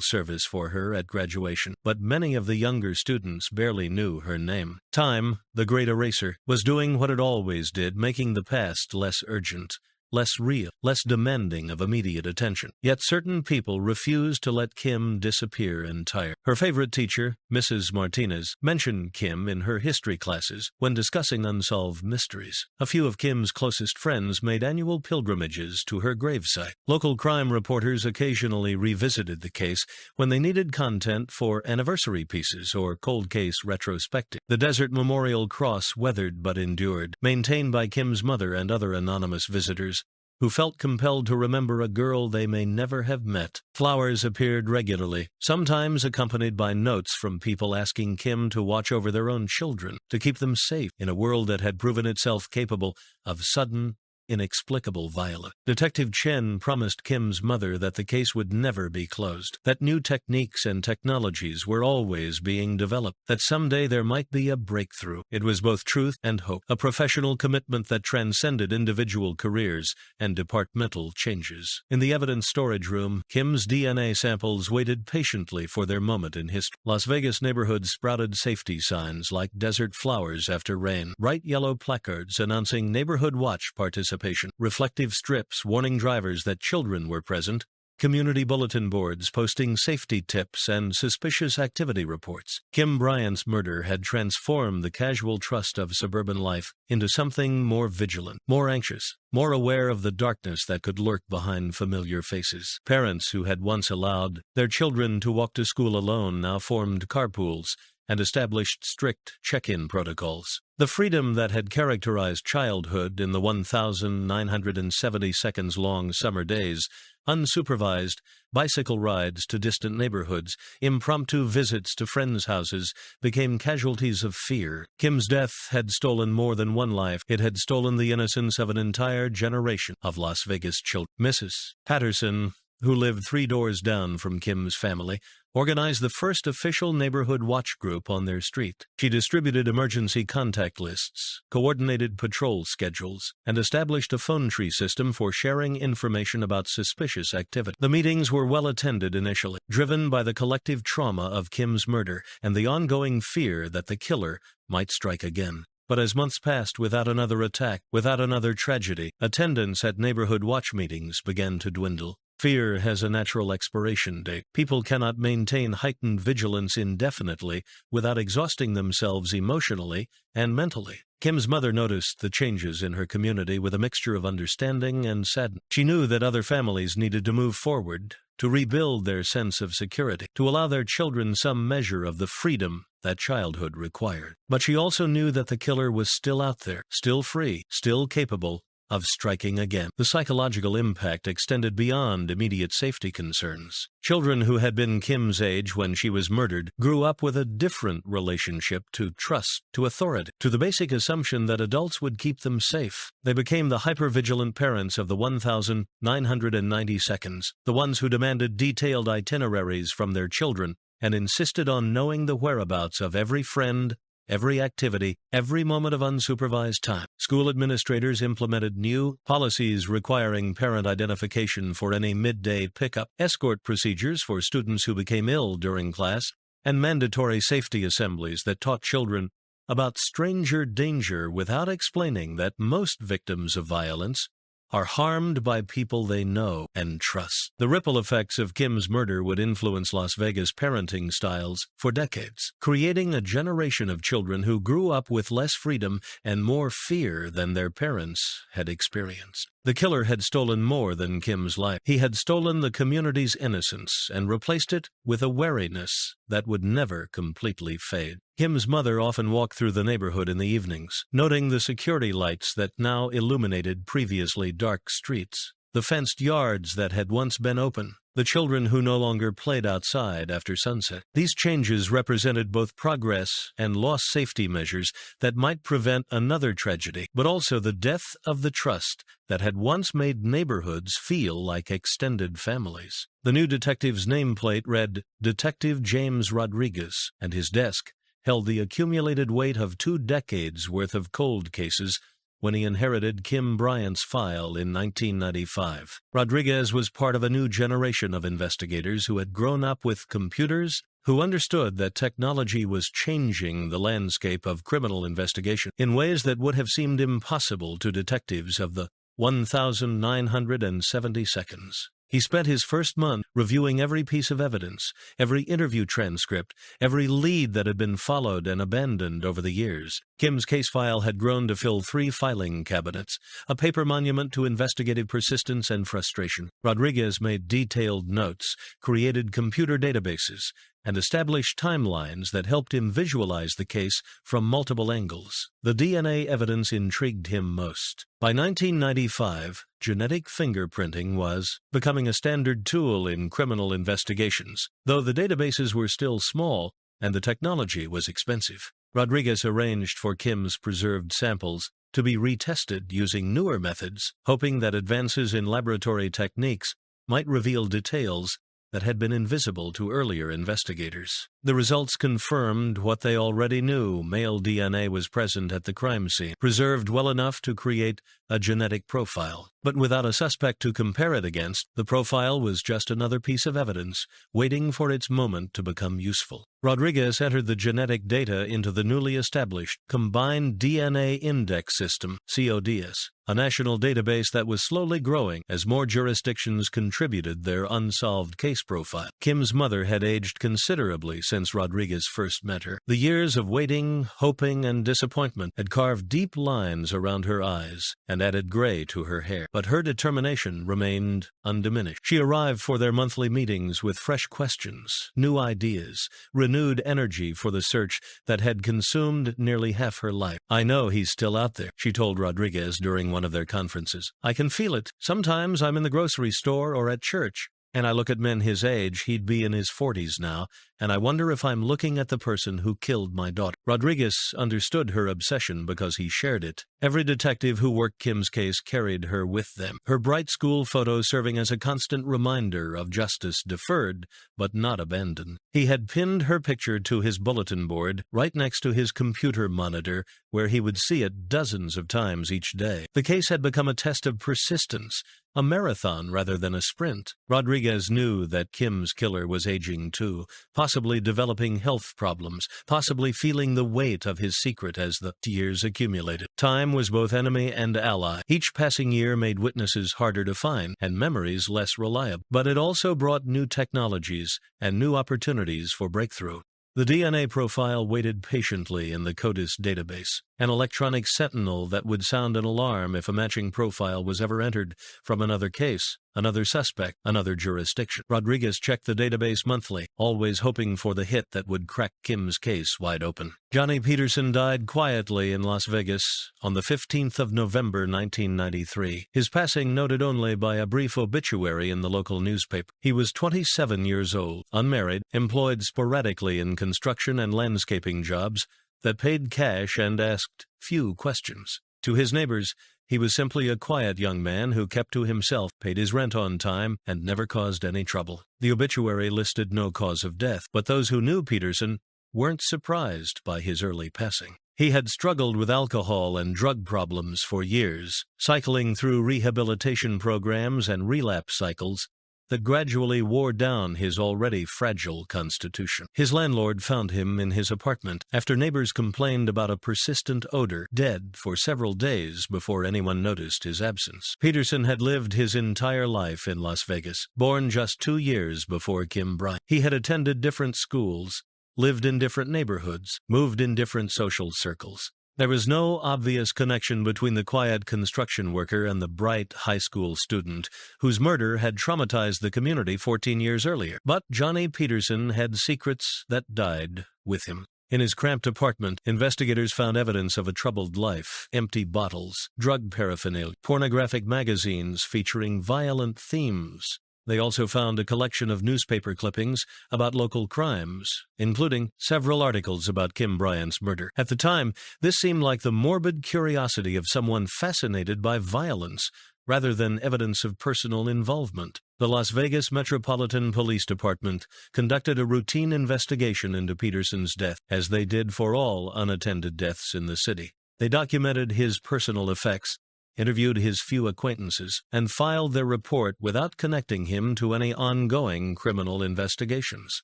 Speaker 1: service for her at graduation, but many of the younger students barely knew her name. Time, the great eraser, was doing what it always did, making the past less urgent, less real, less demanding of immediate attention. Yet certain people refused to let Kim disappear entirely. Her favorite teacher, Mrs. Martinez, mentioned Kim in her history classes when discussing unsolved mysteries. A few of Kim's closest friends made annual pilgrimages to her gravesite. Local crime reporters occasionally revisited the case when they needed content for anniversary pieces or cold case retrospective. The Desert Memorial Cross weathered but endured, maintained by Kim's mother and other anonymous visitors who felt compelled to remember a girl they may never have met. Flowers appeared regularly, sometimes accompanied by notes from people asking Kim to watch over their own children, to keep them safe in a world that had proven itself capable of sudden, inexplicable violence. Detective Chen promised Kim's mother that the case would never be closed, that new techniques and technologies were always being developed, that someday there might be a breakthrough. It was both truth and hope, a professional commitment that transcended individual careers and departmental changes. In the evidence storage room, Kim's DNA samples waited patiently for their moment in history. Las Vegas neighborhoods sprouted safety signs like desert flowers after rain, bright yellow placards announcing neighborhood watch participation, reflective strips warning drivers that children were present, community bulletin boards posting safety tips and suspicious activity reports. Kim Bryant's murder had transformed the casual trust of suburban life into something more vigilant, more anxious, more aware of the darkness that could lurk behind familiar faces. Parents who had once allowed their children to walk to school alone now formed carpools and established strict check-in protocols. The freedom that had characterized childhood in the 1,970 seconds long summer days, unsupervised bicycle rides to distant neighborhoods, impromptu visits to friends' houses, became casualties of fear. Kim's death had stolen more than one life. It had stolen the innocence of an entire generation of Las Vegas children. Mrs. Peterson, who lived 3 doors down from Kim's family, organized the first official neighborhood watch group on their street. She distributed emergency contact lists, coordinated patrol schedules, and established a phone tree system for sharing information about suspicious activity. The meetings were well attended initially, driven by the collective trauma of Kim's murder and the ongoing fear that the killer might strike again. But as months passed without another attack, without another tragedy, attendance at neighborhood watch meetings began to dwindle. Fear has a natural expiration date. People cannot maintain heightened vigilance indefinitely without exhausting themselves emotionally and mentally. Kim's mother noticed the changes in her community with a mixture of understanding and sadness. She knew that other families needed to move forward, to rebuild their sense of security, to allow their children some measure of the freedom that childhood required. But she also knew that the killer was still out there, still free, still capable of striking again. The psychological impact extended beyond immediate safety concerns. Children who had been Kim's age when she was murdered grew up with a different relationship to trust, to authority, to the basic assumption that adults would keep them safe. They became the hypervigilant parents of the 1,990 seconds, the ones who demanded detailed itineraries from their children and insisted on knowing the whereabouts of every friend, every activity, every moment of unsupervised time. School administrators implemented new policies requiring parent identification for any midday pickup, escort procedures for students who became ill during class, and mandatory safety assemblies that taught children about stranger danger without explaining that most victims of violence are harmed by people they know and trust. The ripple effects of Kim's murder would influence Las Vegas parenting styles for decades, creating a generation of children who grew up with less freedom and more fear than their parents had experienced. The killer had stolen more than Kim's life. He had stolen the community's innocence and replaced it with a wariness that would never completely fade. Kim's mother often walked through the neighborhood in the evenings, noting the security lights that now illuminated previously dark streets, the fenced yards that had once been open, the children who no longer played outside after sunset. These changes represented both progress and lost safety measures that might prevent another tragedy, but also the death of the trust that had once made neighborhoods feel like extended families. The new detective's nameplate read Detective James Rodriguez, and his desk held the accumulated weight of 2 decades' worth of cold cases when he inherited Kim Bryant's file in 1995. Rodriguez was part of a new generation of investigators who had grown up with computers, who understood that technology was changing the landscape of criminal investigation in ways that would have seemed impossible to detectives of the 1,970 seconds. He spent his first month reviewing every piece of evidence, every interview transcript, every lead that had been followed and abandoned over the years. Kim's case file had grown to fill 3 filing cabinets, a paper monument to investigative persistence and frustration. Rodriguez made detailed notes, created computer databases, and established timelines that helped him visualize the case from multiple angles. The DNA evidence intrigued him most. By 1995, genetic fingerprinting was becoming a standard tool in criminal investigations, though the databases were still small and the technology was expensive. Rodriguez arranged for Kim's preserved samples to be retested using newer methods, hoping that advances in laboratory techniques might reveal details that had been invisible to earlier investigators. The results confirmed what they already knew. Male DNA was present at the crime scene, preserved well enough to create a genetic profile. But without a suspect to compare it against, the profile was just another piece of evidence, waiting for its moment to become useful. Rodriguez entered the genetic data into the newly established Combined DNA Index System, CODIS, a national database that was slowly growing as more jurisdictions contributed their unsolved case profile. Kim's mother had aged considerably since Rodriguez first met her. The years of waiting, hoping, and disappointment had carved deep lines around her eyes and added gray to her hair. But her determination remained undiminished. She arrived for their monthly meetings with fresh questions, new ideas, renewed energy for the search that had consumed nearly half her life. "I know he's still out there," she told Rodriguez during one of their conferences. "I can feel it. Sometimes I'm in the grocery store or at church, and I look at men his age, he'd be in his 40s now, and I wonder if I'm looking at the person who killed my daughter." Rodriguez understood her obsession because he shared it. Every detective who worked Kim's case carried her with them, her bright school photo serving as a constant reminder of justice deferred but not abandoned. He had pinned her picture to his bulletin board right next to his computer monitor, where he would see it dozens of times each day. The case had become a test of persistence, a marathon rather than a sprint. Rodriguez knew that Kim's killer was aging too, possibly developing health problems, possibly feeling the weight of his secret as the years accumulated. Time was both enemy and ally. Each passing year made witnesses harder to find and memories less reliable, but it also brought new technologies and new opportunities for breakthrough. The DNA profile waited patiently in the CODIS database, an electronic sentinel that would sound an alarm if a matching profile was ever entered from another case, another suspect, another jurisdiction. Rodriguez checked the database monthly, always hoping for the hit that would crack Kim's case wide open. Johnny Peterson died quietly in Las Vegas on the 15th of November 1993, his passing noted only by a brief obituary in the local newspaper. He was 27 years old, unmarried, employed sporadically in construction and landscaping jobs that paid cash and asked few questions. To his neighbors, he was simply a quiet young man who kept to himself, paid his rent on time, and never caused any trouble. The obituary listed no cause of death, but those who knew Peterson weren't surprised by his early passing. He had struggled with alcohol and drug problems for years, cycling through rehabilitation programs and relapse cycles that gradually wore down his already fragile constitution. His landlord found him in his apartment after neighbors complained about a persistent odor, dead for several days before anyone noticed his absence. Peterson had lived his entire life in Las Vegas, born just 2 years before Kim Bryant. He had attended different schools, lived in different neighborhoods, moved in different social circles. There was no obvious connection between the quiet construction worker and the bright high school student whose murder had traumatized the community 14 years earlier. But Johnny Peterson had secrets that died with him. In his cramped apartment, investigators found evidence of a troubled life: empty bottles, drug paraphernalia, pornographic magazines featuring violent themes. They also found a collection of newspaper clippings about local crimes, including several articles about Kim Bryant's murder. At the time, this seemed like the morbid curiosity of someone fascinated by violence, rather than evidence of personal involvement. The Las Vegas Metropolitan Police Department conducted a routine investigation into Peterson's death, as they did for all unattended deaths in the city. They documented his personal effects, interviewed his few acquaintances, and filed their report without connecting him to any ongoing criminal investigations.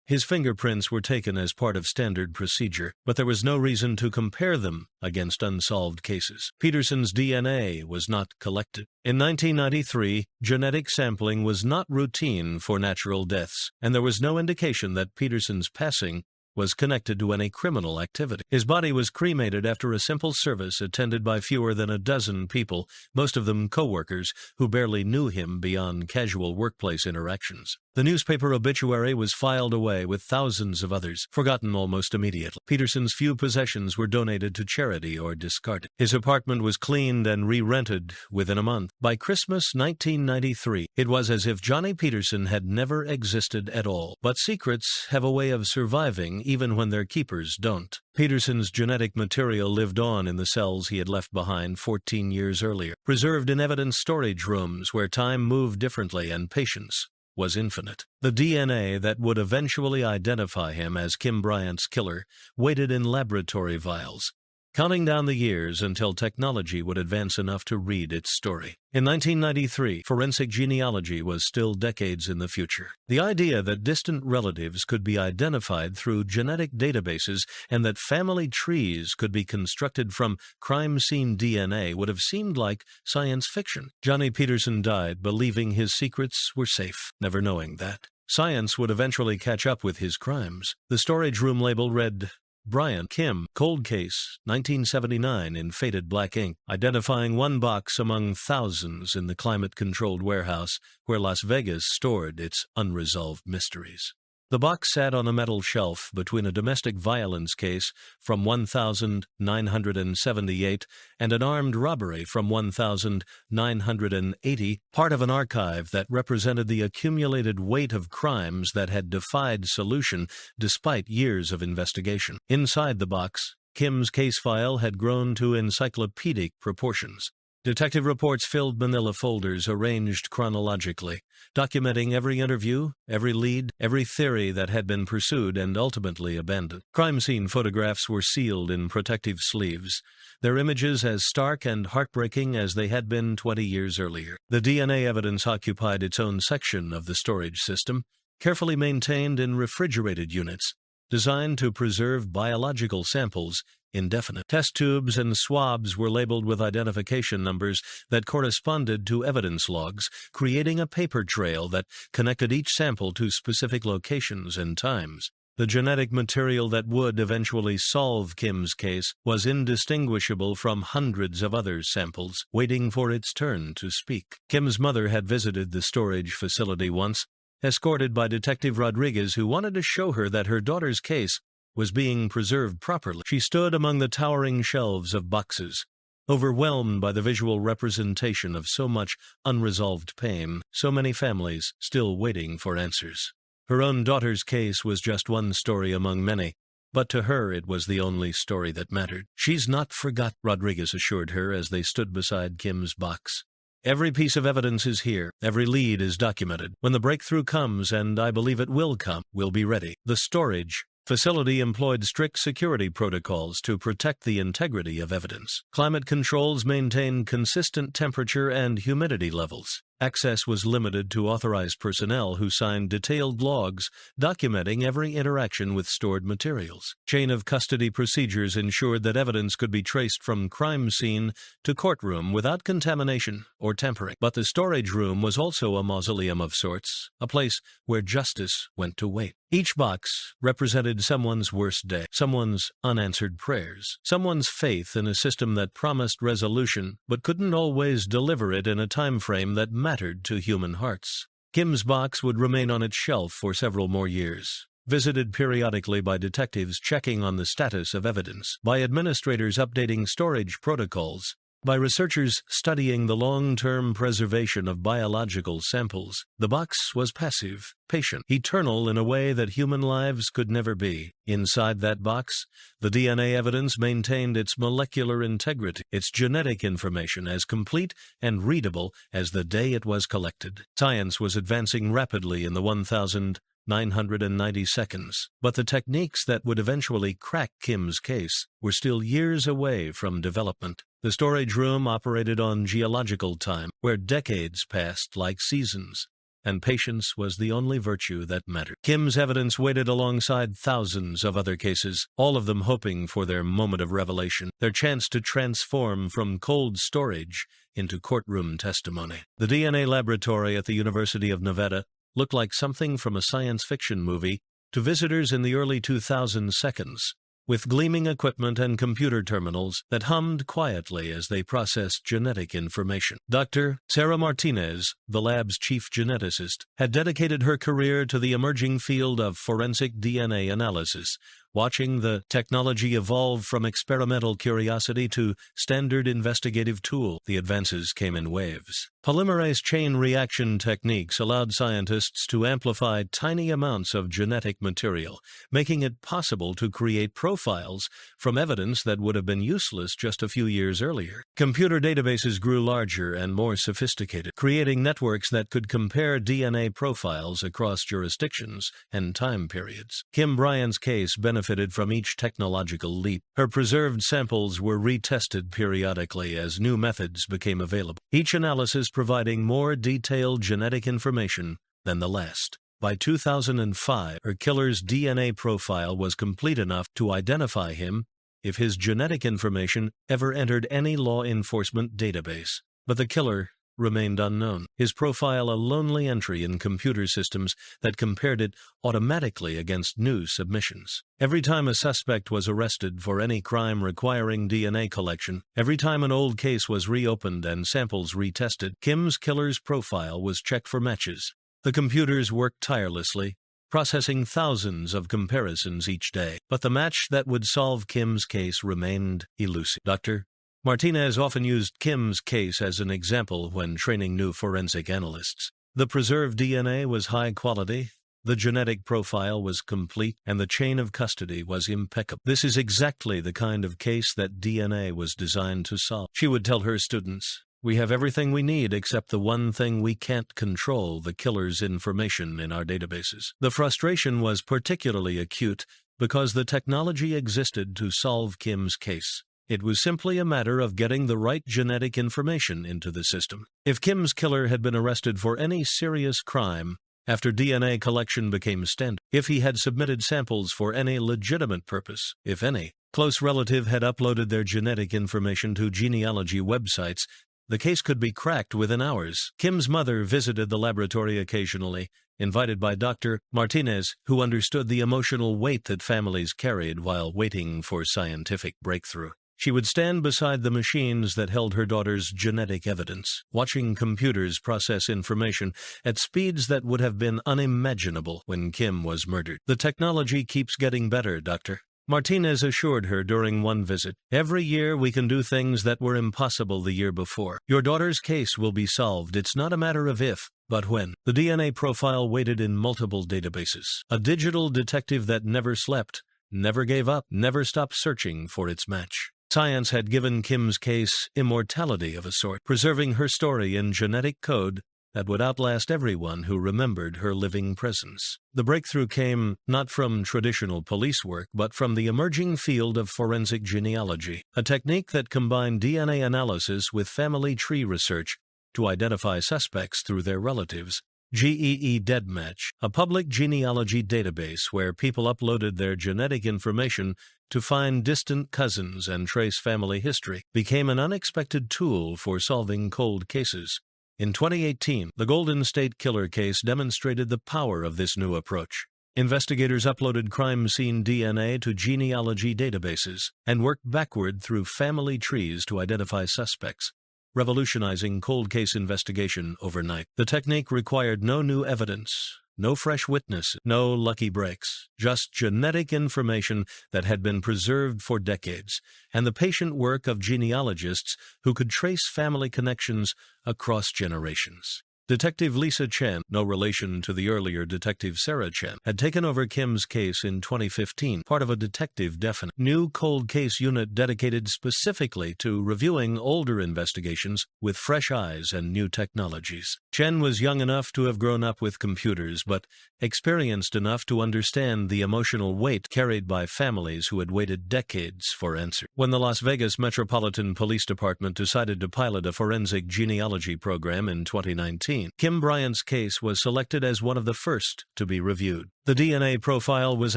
Speaker 1: His fingerprints were taken as part of standard procedure, but there was no reason to compare them against unsolved cases. Peterson's DNA was not collected. In 1993, genetic sampling was not routine for natural deaths, and there was no indication that Peterson's passing was connected to any criminal activity. His body was cremated after a simple service attended by fewer than a dozen people, most of them co-workers who barely knew him beyond casual workplace interactions. The newspaper obituary was filed away with thousands of others, forgotten almost immediately. Peterson's few possessions were donated to charity or discarded. His apartment was cleaned and re-rented within a month. By Christmas 1993, it was as if Johnny Peterson had never existed at all. But secrets have a way of surviving even when their keepers don't. Peterson's genetic material lived on in the cells he had left behind 14 years earlier, preserved in evidence storage rooms where time moved differently and patience was infinite. The DNA that would eventually identify him as Kim Bryant's killer waited in laboratory vials, counting down the years until technology would advance enough to read its story. In 1993, forensic genealogy was still decades in the future. The idea that distant relatives could be identified through genetic databases and that family trees could be constructed from crime scene DNA would have seemed like science fiction. Johnny Peterson died believing his secrets were safe, never knowing that science would eventually catch up with his crimes. The storage room label read, Bryant, Kim, Cold Case, 1979 in faded black ink, identifying one box among thousands in the climate-controlled warehouse where Las Vegas stored its unresolved mysteries. The box sat on a metal shelf between a domestic violence case from 1978 and an armed robbery from 1980, part of an archive that represented the accumulated weight of crimes that had defied solution despite years of investigation. Inside the box, Kim's case file had grown to encyclopedic proportions. Detective reports filled manila folders arranged chronologically, documenting every interview, every lead, every theory that had been pursued and ultimately abandoned. Crime scene photographs were sealed in protective sleeves, their images as stark and heartbreaking as they had been 20 years earlier. The DNA evidence occupied its own section of the storage system, carefully maintained in refrigerated units, designed to preserve biological samples indefinite. Test tubes and swabs were labeled with identification numbers that corresponded to evidence logs, creating a paper trail that connected each sample to specific locations and times. The genetic material that would eventually solve Kim's case was indistinguishable from hundreds of other samples, waiting for its turn to speak. Kim's mother had visited the storage facility once, escorted by Detective Rodriguez, who wanted to show her that her daughter's case was being preserved properly. She stood among the towering shelves of boxes, overwhelmed by the visual representation of so much unresolved pain, so many families still waiting for answers. Her own daughter's case was just one story among many, but to her it was the only story that mattered. "She's not forgotten," Rodriguez assured her as they stood beside Kim's box. "Every piece of evidence is here. Every lead is documented. When the breakthrough comes, and I believe it will come, we'll be ready." The storage facility employed strict security protocols to protect the integrity of evidence. Climate controls maintained consistent temperature and humidity levels. Access was limited to authorized personnel who signed detailed logs documenting every interaction with stored materials. Chain of custody procedures ensured that evidence could be traced from crime scene to courtroom without contamination or tampering. But the storage room was also a mausoleum of sorts, a place where justice went to wait. Each box represented someone's worst day, someone's unanswered prayers, someone's faith in a system that promised resolution but couldn't always deliver it in a time frame that mattered to human hearts. Kim's box would remain on its shelf for several more years, visited periodically by detectives checking on the status of evidence, by administrators updating storage protocols, by researchers studying the long-term preservation of biological samples. The box was passive, patient, eternal in a way that human lives could never be. Inside that box, the DNA evidence maintained its molecular integrity, its genetic information as complete and readable as the day it was collected. Science was advancing rapidly in the 1990 seconds, but the techniques that would eventually crack Kim's case were still years away from development. The storage room operated on geological time, where decades passed like seasons, and patience was the only virtue that mattered. Kim's evidence waited alongside thousands of other cases, all of them hoping for their moment of revelation, their chance to transform from cold storage into courtroom testimony. The DNA laboratory at the University of Nevada looked like something from a science fiction movie to visitors in the early 2000 seconds, with gleaming equipment and computer terminals that hummed quietly as they processed genetic information. Dr. Sarah Martinez, the lab's chief geneticist, had dedicated her career to the emerging field of forensic DNA analysis, watching the technology evolve from experimental curiosity to standard investigative tool. The advances came in waves. Polymerase chain reaction techniques allowed scientists to amplify tiny amounts of genetic material, making it possible to create profiles from evidence that would have been useless just a few years earlier. Computer databases grew larger and more sophisticated, creating networks that could compare DNA profiles across jurisdictions and time periods. Kim Bryant's case benefited from each technological leap. Her preserved samples were retested periodically as new methods became available, each analysis providing more detailed genetic information than the last. By 2005, her killer's DNA profile was complete enough to identify him if his genetic information ever entered any law enforcement database. But the killer remained unknown, his profile a lonely entry in computer systems that compared it automatically against new submissions. Every time a suspect was arrested for any crime requiring DNA collection, every time an old case was reopened and samples retested, Kim's killer's profile was checked for matches. The computers worked tirelessly, processing thousands of comparisons each day, but the match that would solve Kim's case remained elusive. Dr. Martinez often used Kim's case as an example when training new forensic analysts. The preserved DNA was high quality, the genetic profile was complete, and the chain of custody was impeccable. This is exactly the kind of case that DNA was designed to solve. She would tell her students, "We have everything we need except the one thing we can't control, the killer's information in our databases." The frustration was particularly acute because the technology existed to solve Kim's case. It was simply a matter of getting the right genetic information into the system. If Kim's killer had been arrested for any serious crime after DNA collection became standard, if he had submitted samples for any legitimate purpose, if any close relative had uploaded their genetic information to genealogy websites, the case could be cracked within hours. Kim's mother visited the laboratory occasionally, invited by Dr. Martinez, who understood the emotional weight that families carried while waiting for scientific breakthrough. She would stand beside the machines that held her daughter's genetic evidence, watching computers process information at speeds that would have been unimaginable when Kim was murdered. "The technology keeps getting better, Doctor," Martinez assured her during one visit. "Every year we can do things that were impossible the year before. Your daughter's case will be solved. It's not a matter of if, but when." The DNA profile waited in multiple databases. A digital detective that never slept, never gave up, never stopped searching for its match. Science had given Kim's case immortality of a sort, preserving her story in genetic code that would outlast everyone who remembered her living presence. The breakthrough came not from traditional police work, but from the emerging field of forensic genealogy, a technique that combined DNA analysis with family tree research to identify suspects through their relatives. GEE Deadmatch, a public genealogy database where people uploaded their genetic information to find distant cousins and trace family history, became an unexpected tool for solving cold cases. In 2018, the Golden State Killer case demonstrated the power of this new approach. Investigators uploaded crime scene DNA to genealogy databases and worked backward through family trees to identify suspects, revolutionizing cold case investigation overnight. The technique required no new evidence, no fresh witness, no lucky breaks, just genetic information that had been preserved for decades, and the patient work of genealogists who could trace family connections across generations. Detective Lisa Chen, no relation to the earlier Detective Sarah Chen, had taken over Kim's case in 2015, part of a detective definite new cold case unit dedicated specifically to reviewing older investigations with fresh eyes and new technologies. Chen was young enough to have grown up with computers, but experienced enough to understand the emotional weight carried by families who had waited decades for answers. When the Las Vegas Metropolitan Police Department decided to pilot a forensic genealogy program in 2019, Kim Bryant's case was selected as one of the first to be reviewed. The DNA profile was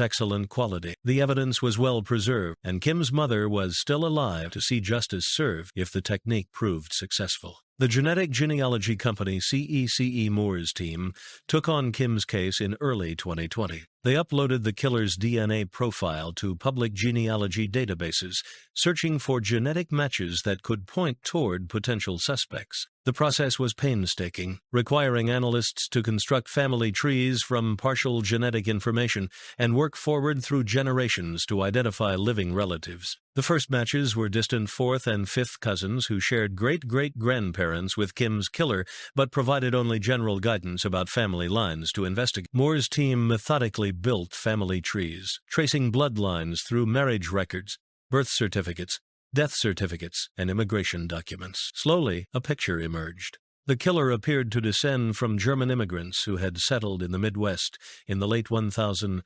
Speaker 1: excellent quality, the evidence was well preserved, and Kim's mother was still alive to see justice served if the technique proved successful. The genetic genealogy company CECE Moore's team took on Kim's case in early 2020. They uploaded the killer's DNA profile to public genealogy databases, searching for genetic matches that could point toward potential suspects. The process was painstaking, requiring analysts to construct family trees from partial genetic information and work forward through generations to identify living relatives. The first matches were distant fourth and fifth cousins who shared great-great-grandparents with Kim's killer, but provided only general guidance about family lines to investigate. Moore's team methodically built family trees, tracing bloodlines through marriage records, birth certificates, death certificates, and immigration documents. Slowly, a picture emerged. The killer appeared to descend from German immigrants who had settled in the Midwest in the late 1800s.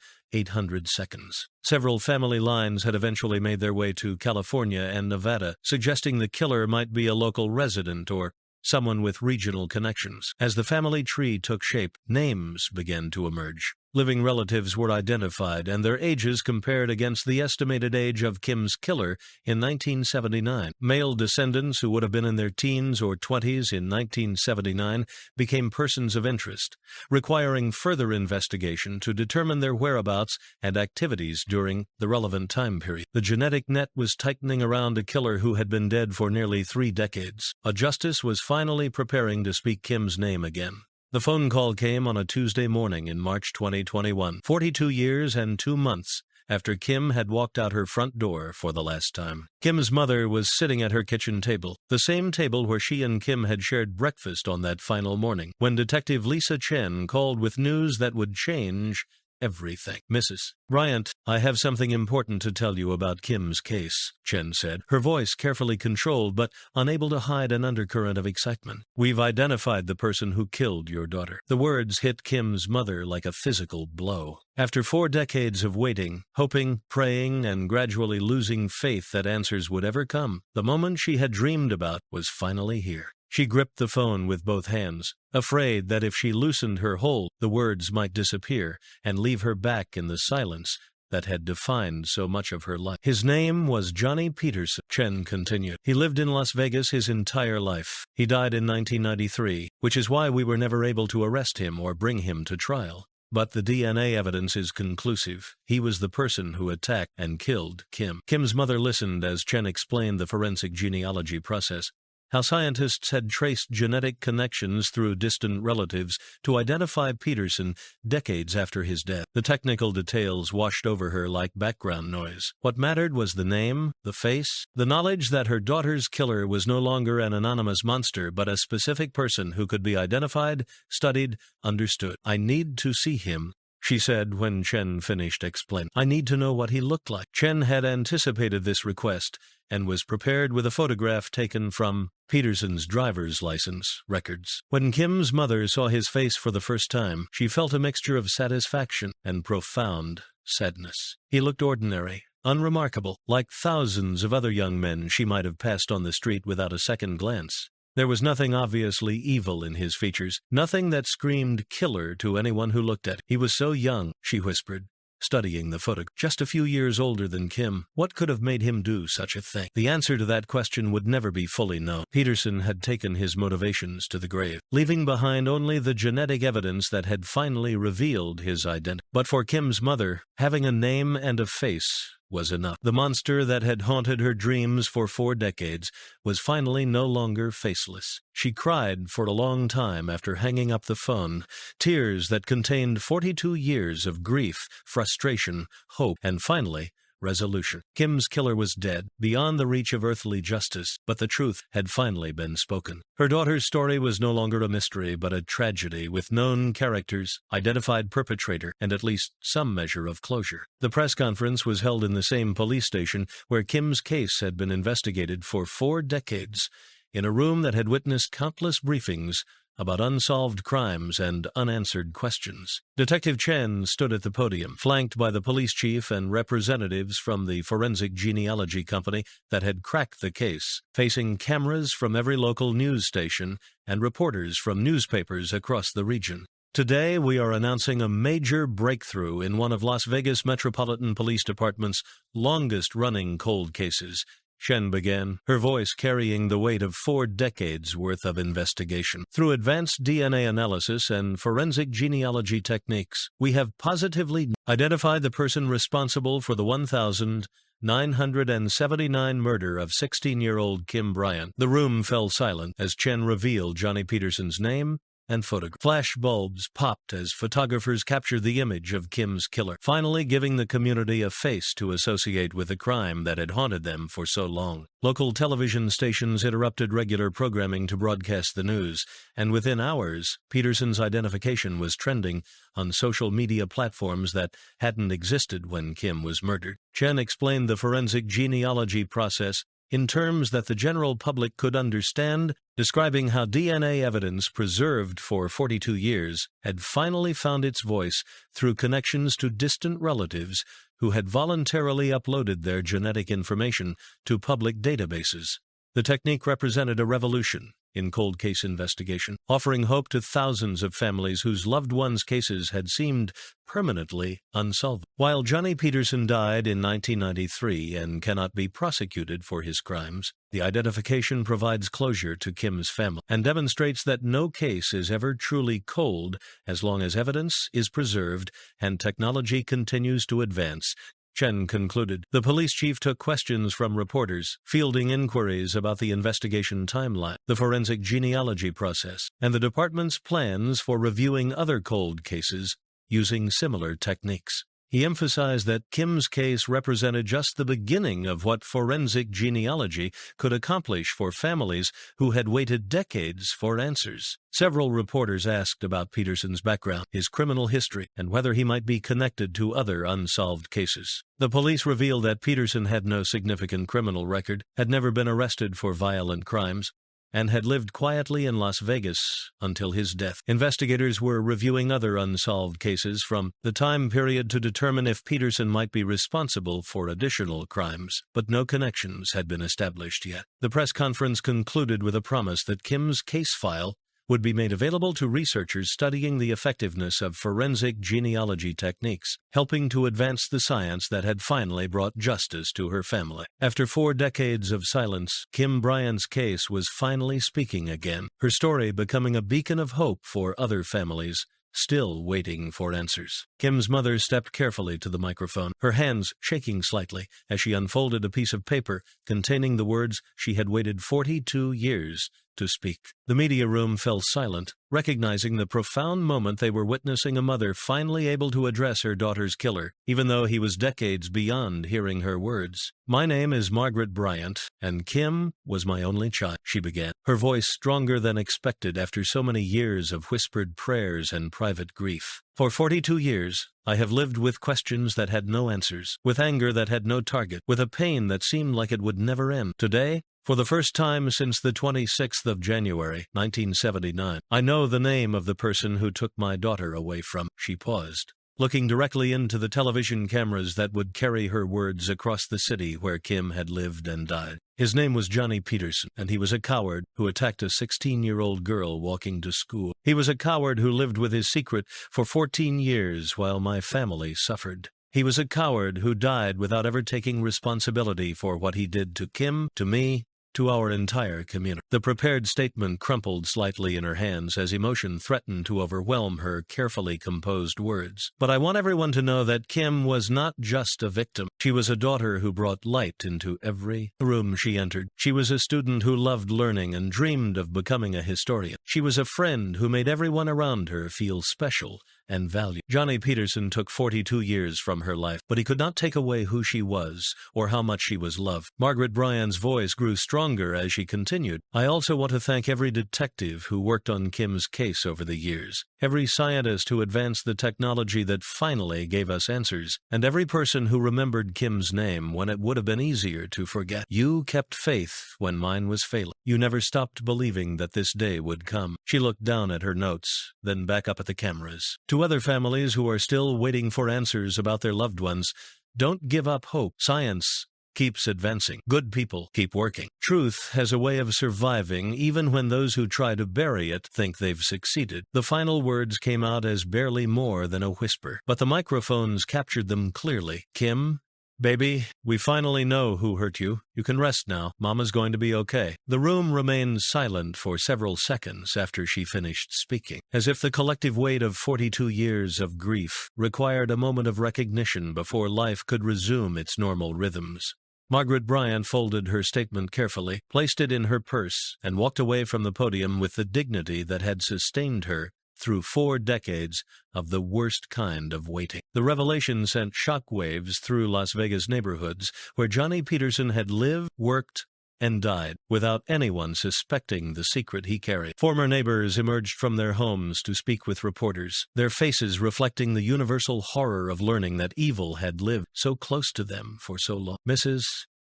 Speaker 1: Several family lines had eventually made their way to California and Nevada, suggesting the killer might be a local resident or someone with regional connections. As the family tree took shape, names began to emerge. Living relatives were identified, and their ages compared against the estimated age of Kim's killer in 1979. Male descendants who would have been in their teens or 20s in 1979 became persons of interest, requiring further investigation to determine their whereabouts and activities during the relevant time period. The genetic net was tightening around a killer who had been dead for nearly 3 decades. A justice was finally preparing to speak Kim's name again. The phone call came on a Tuesday morning in March 2021, 42 years and 2 months after Kim had walked out her front door for the last time. Kim's mother was sitting at her kitchen table, the same table where she and Kim had shared breakfast on that final morning, when Detective Lisa Chen called with news that would change everything. "Mrs. Bryant, I have something important to tell you about Kim's case," Chen said, her voice carefully controlled but unable to hide an undercurrent of excitement. "We've identified the person who killed your daughter." The words hit Kim's mother like a physical blow. After 4 decades of waiting, hoping, praying, and gradually losing faith that answers would ever come, the moment she had dreamed about was finally here. She gripped the phone with both hands, afraid that if she loosened her hold, the words might disappear and leave her back in the silence that had defined so much of her life. "His name was Johnny Peterson," Chen continued. "He lived in Las Vegas his entire life. He died in 1993, which is why we were never able to arrest him or bring him to trial. But the DNA evidence is conclusive. He was the person who attacked and killed Kim." Kim's mother listened as Chen explained the forensic genealogy process, how scientists had traced genetic connections through distant relatives to identify Peterson decades after his death. The technical details washed over her like background noise. What mattered was the name, the face, the knowledge that her daughter's killer was no longer an anonymous monster, but a specific person who could be identified, studied, understood. "I need to see him," she said when Chen finished explaining. "I need to know what he looked like." Chen had anticipated this request and was prepared with a photograph taken from Peterson's driver's license records. When Kim's mother saw his face for the first time, she felt a mixture of satisfaction and profound sadness. He looked ordinary, unremarkable, like thousands of other young men she might have passed on the street without a second glance. There was nothing obviously evil in his features, nothing that screamed killer to anyone who looked at him. He was so young, she whispered, studying the photograph. Just a few years older than Kim. What could have made him do such a thing? The answer to that question would never be fully known. Peterson had taken his motivations to the grave, leaving behind only the genetic evidence that had finally revealed his identity. But for Kim's mother, having a name and a face was enough. The monster that had haunted her dreams for 4 decades was finally no longer faceless. She cried for a long time after hanging up the phone, tears that contained 42 years of grief, frustration, hope, and finally, resolution. Kim's killer was dead, beyond the reach of earthly justice, but the truth had finally been spoken. Her daughter's story was no longer a mystery, but a tragedy with known characters, identified perpetrator, and at least some measure of closure. The press conference was held in the same police station where Kim's case had been investigated for 4 decades, in a room that had witnessed countless briefings about unsolved crimes and unanswered questions. Detective Chen stood at the podium, flanked by the police chief and representatives from the forensic genealogy company that had cracked the case, facing cameras from every local news station and reporters from newspapers across the region. Today, we are announcing a major breakthrough in one of Las Vegas Metropolitan Police Department's longest-running cold cases, Chen began, her voice carrying the weight of 4 decades' worth of investigation. Through advanced DNA analysis and forensic genealogy techniques, we have positively identified the person responsible for the 1,979 murder of 16-year-old Kim Bryant. The room fell silent as Chen revealed Johnny Peterson's name and photograph. Flash bulbs popped as photographers captured the image of Kim's killer, finally giving the community a face to associate with the crime that had haunted them for so long. Local television stations interrupted regular programming to broadcast the news, and within hours, Peterson's identification was trending on social media platforms that hadn't existed when Kim was murdered. Chen explained the forensic genealogy process in terms that the general public could understand, describing how DNA evidence preserved for 42 years had finally found its voice through connections to distant relatives who had voluntarily uploaded their genetic information to public databases. The technique represented a revolution in cold case investigation, offering hope to thousands of families whose loved ones' cases had seemed permanently unsolved. While Johnny Peterson died in 1993 and cannot be prosecuted for his crimes, the identification provides closure to Kim's family and demonstrates that no case is ever truly cold as long as evidence is preserved and technology continues to advance. Chen concluded. The police chief took questions from reporters, fielding inquiries about the investigation timeline, the forensic genealogy process, and the department's plans for reviewing other cold cases using similar techniques. He emphasized that Kim's case represented just the beginning of what forensic genealogy could accomplish for families who had waited decades for answers. Several reporters asked about Peterson's background, his criminal history, and whether he might be connected to other unsolved cases. The police revealed that Peterson had no significant criminal record, had never been arrested for violent crimes, and had lived quietly in Las Vegas until his death. Investigators were reviewing other unsolved cases from the time period to determine if Peterson might be responsible for additional crimes, but no connections had been established yet. The press conference concluded with a promise that Kim's case file would be made available to researchers studying the effectiveness of forensic genealogy techniques, helping to advance the science that had finally brought justice to her family. After 4 decades of silence, Kim Bryant's case was finally speaking again, her story becoming a beacon of hope for other families still waiting for answers. Kim's mother stepped carefully to the microphone, her hands shaking slightly as she unfolded a piece of paper containing the words she had waited 42 years to speak. The media room fell silent, recognizing the profound moment they were witnessing, a mother finally able to address her daughter's killer, even though he was decades beyond hearing her words. "My name is Margaret Bryant, and Kim was my only child," she began, her voice stronger than expected after so many years of whispered prayers and private grief. "For 42 years, I have lived with questions that had no answers, with anger that had no target, with a pain that seemed like it would never end. Today, for the first time since the 26th of January, 1979, I know the name of the person who took my daughter away from." She paused, looking directly into the television cameras that would carry her words across the city where Kim had lived and died. "His name was Johnny Peterson, and he was a coward who attacked a 16-year-old girl walking to school. He was a coward who lived with his secret for 14 years while my family suffered. He was a coward who died without ever taking responsibility for what he did to Kim, to me, to our entire community." The prepared statement crumpled slightly in her hands as emotion threatened to overwhelm her carefully composed words. "But I want everyone to know that Kim was not just a victim. She was a daughter who brought light into every room she entered. She was a student who loved learning and dreamed of becoming a historian. She was a friend who made everyone around her feel special and valued. Johnny Peterson took 42 years from her life, but he could not take away who she was or how much she was loved." Margaret Bryant's voice grew stronger as she continued. "I also want to thank every detective who worked on Kim's case over the years, every scientist who advanced the technology that finally gave us answers, and every person who remembered Kim's name when it would have been easier to forget. You kept faith when mine was failing. You never stopped believing that this day would come." She looked down at her notes, then back up at the cameras. "To other families who are still waiting for answers about their loved ones, don't give up hope. Science keeps advancing. Good people keep working. Truth has a way of surviving even when those who try to bury it think they've succeeded." The final words came out as barely more than a whisper, but the microphones captured them clearly. "Kim, baby, we finally know who hurt you. You can rest now. Mama's going to be okay." The room remained silent for several seconds after she finished speaking, as if the collective weight of 42 years of grief required a moment of recognition before life could resume its normal rhythms. Margaret Bryant folded her statement carefully, placed it in her purse, and walked away from the podium with the dignity that had sustained her through 4 decades of the worst kind of waiting. The revelation sent shockwaves through Las Vegas neighborhoods where Johnny Peterson had lived, worked, and died without anyone suspecting the secret he carried. Former neighbors emerged from their homes to speak with reporters, their faces reflecting the universal horror of learning that evil had lived so close to them for so long. Mrs.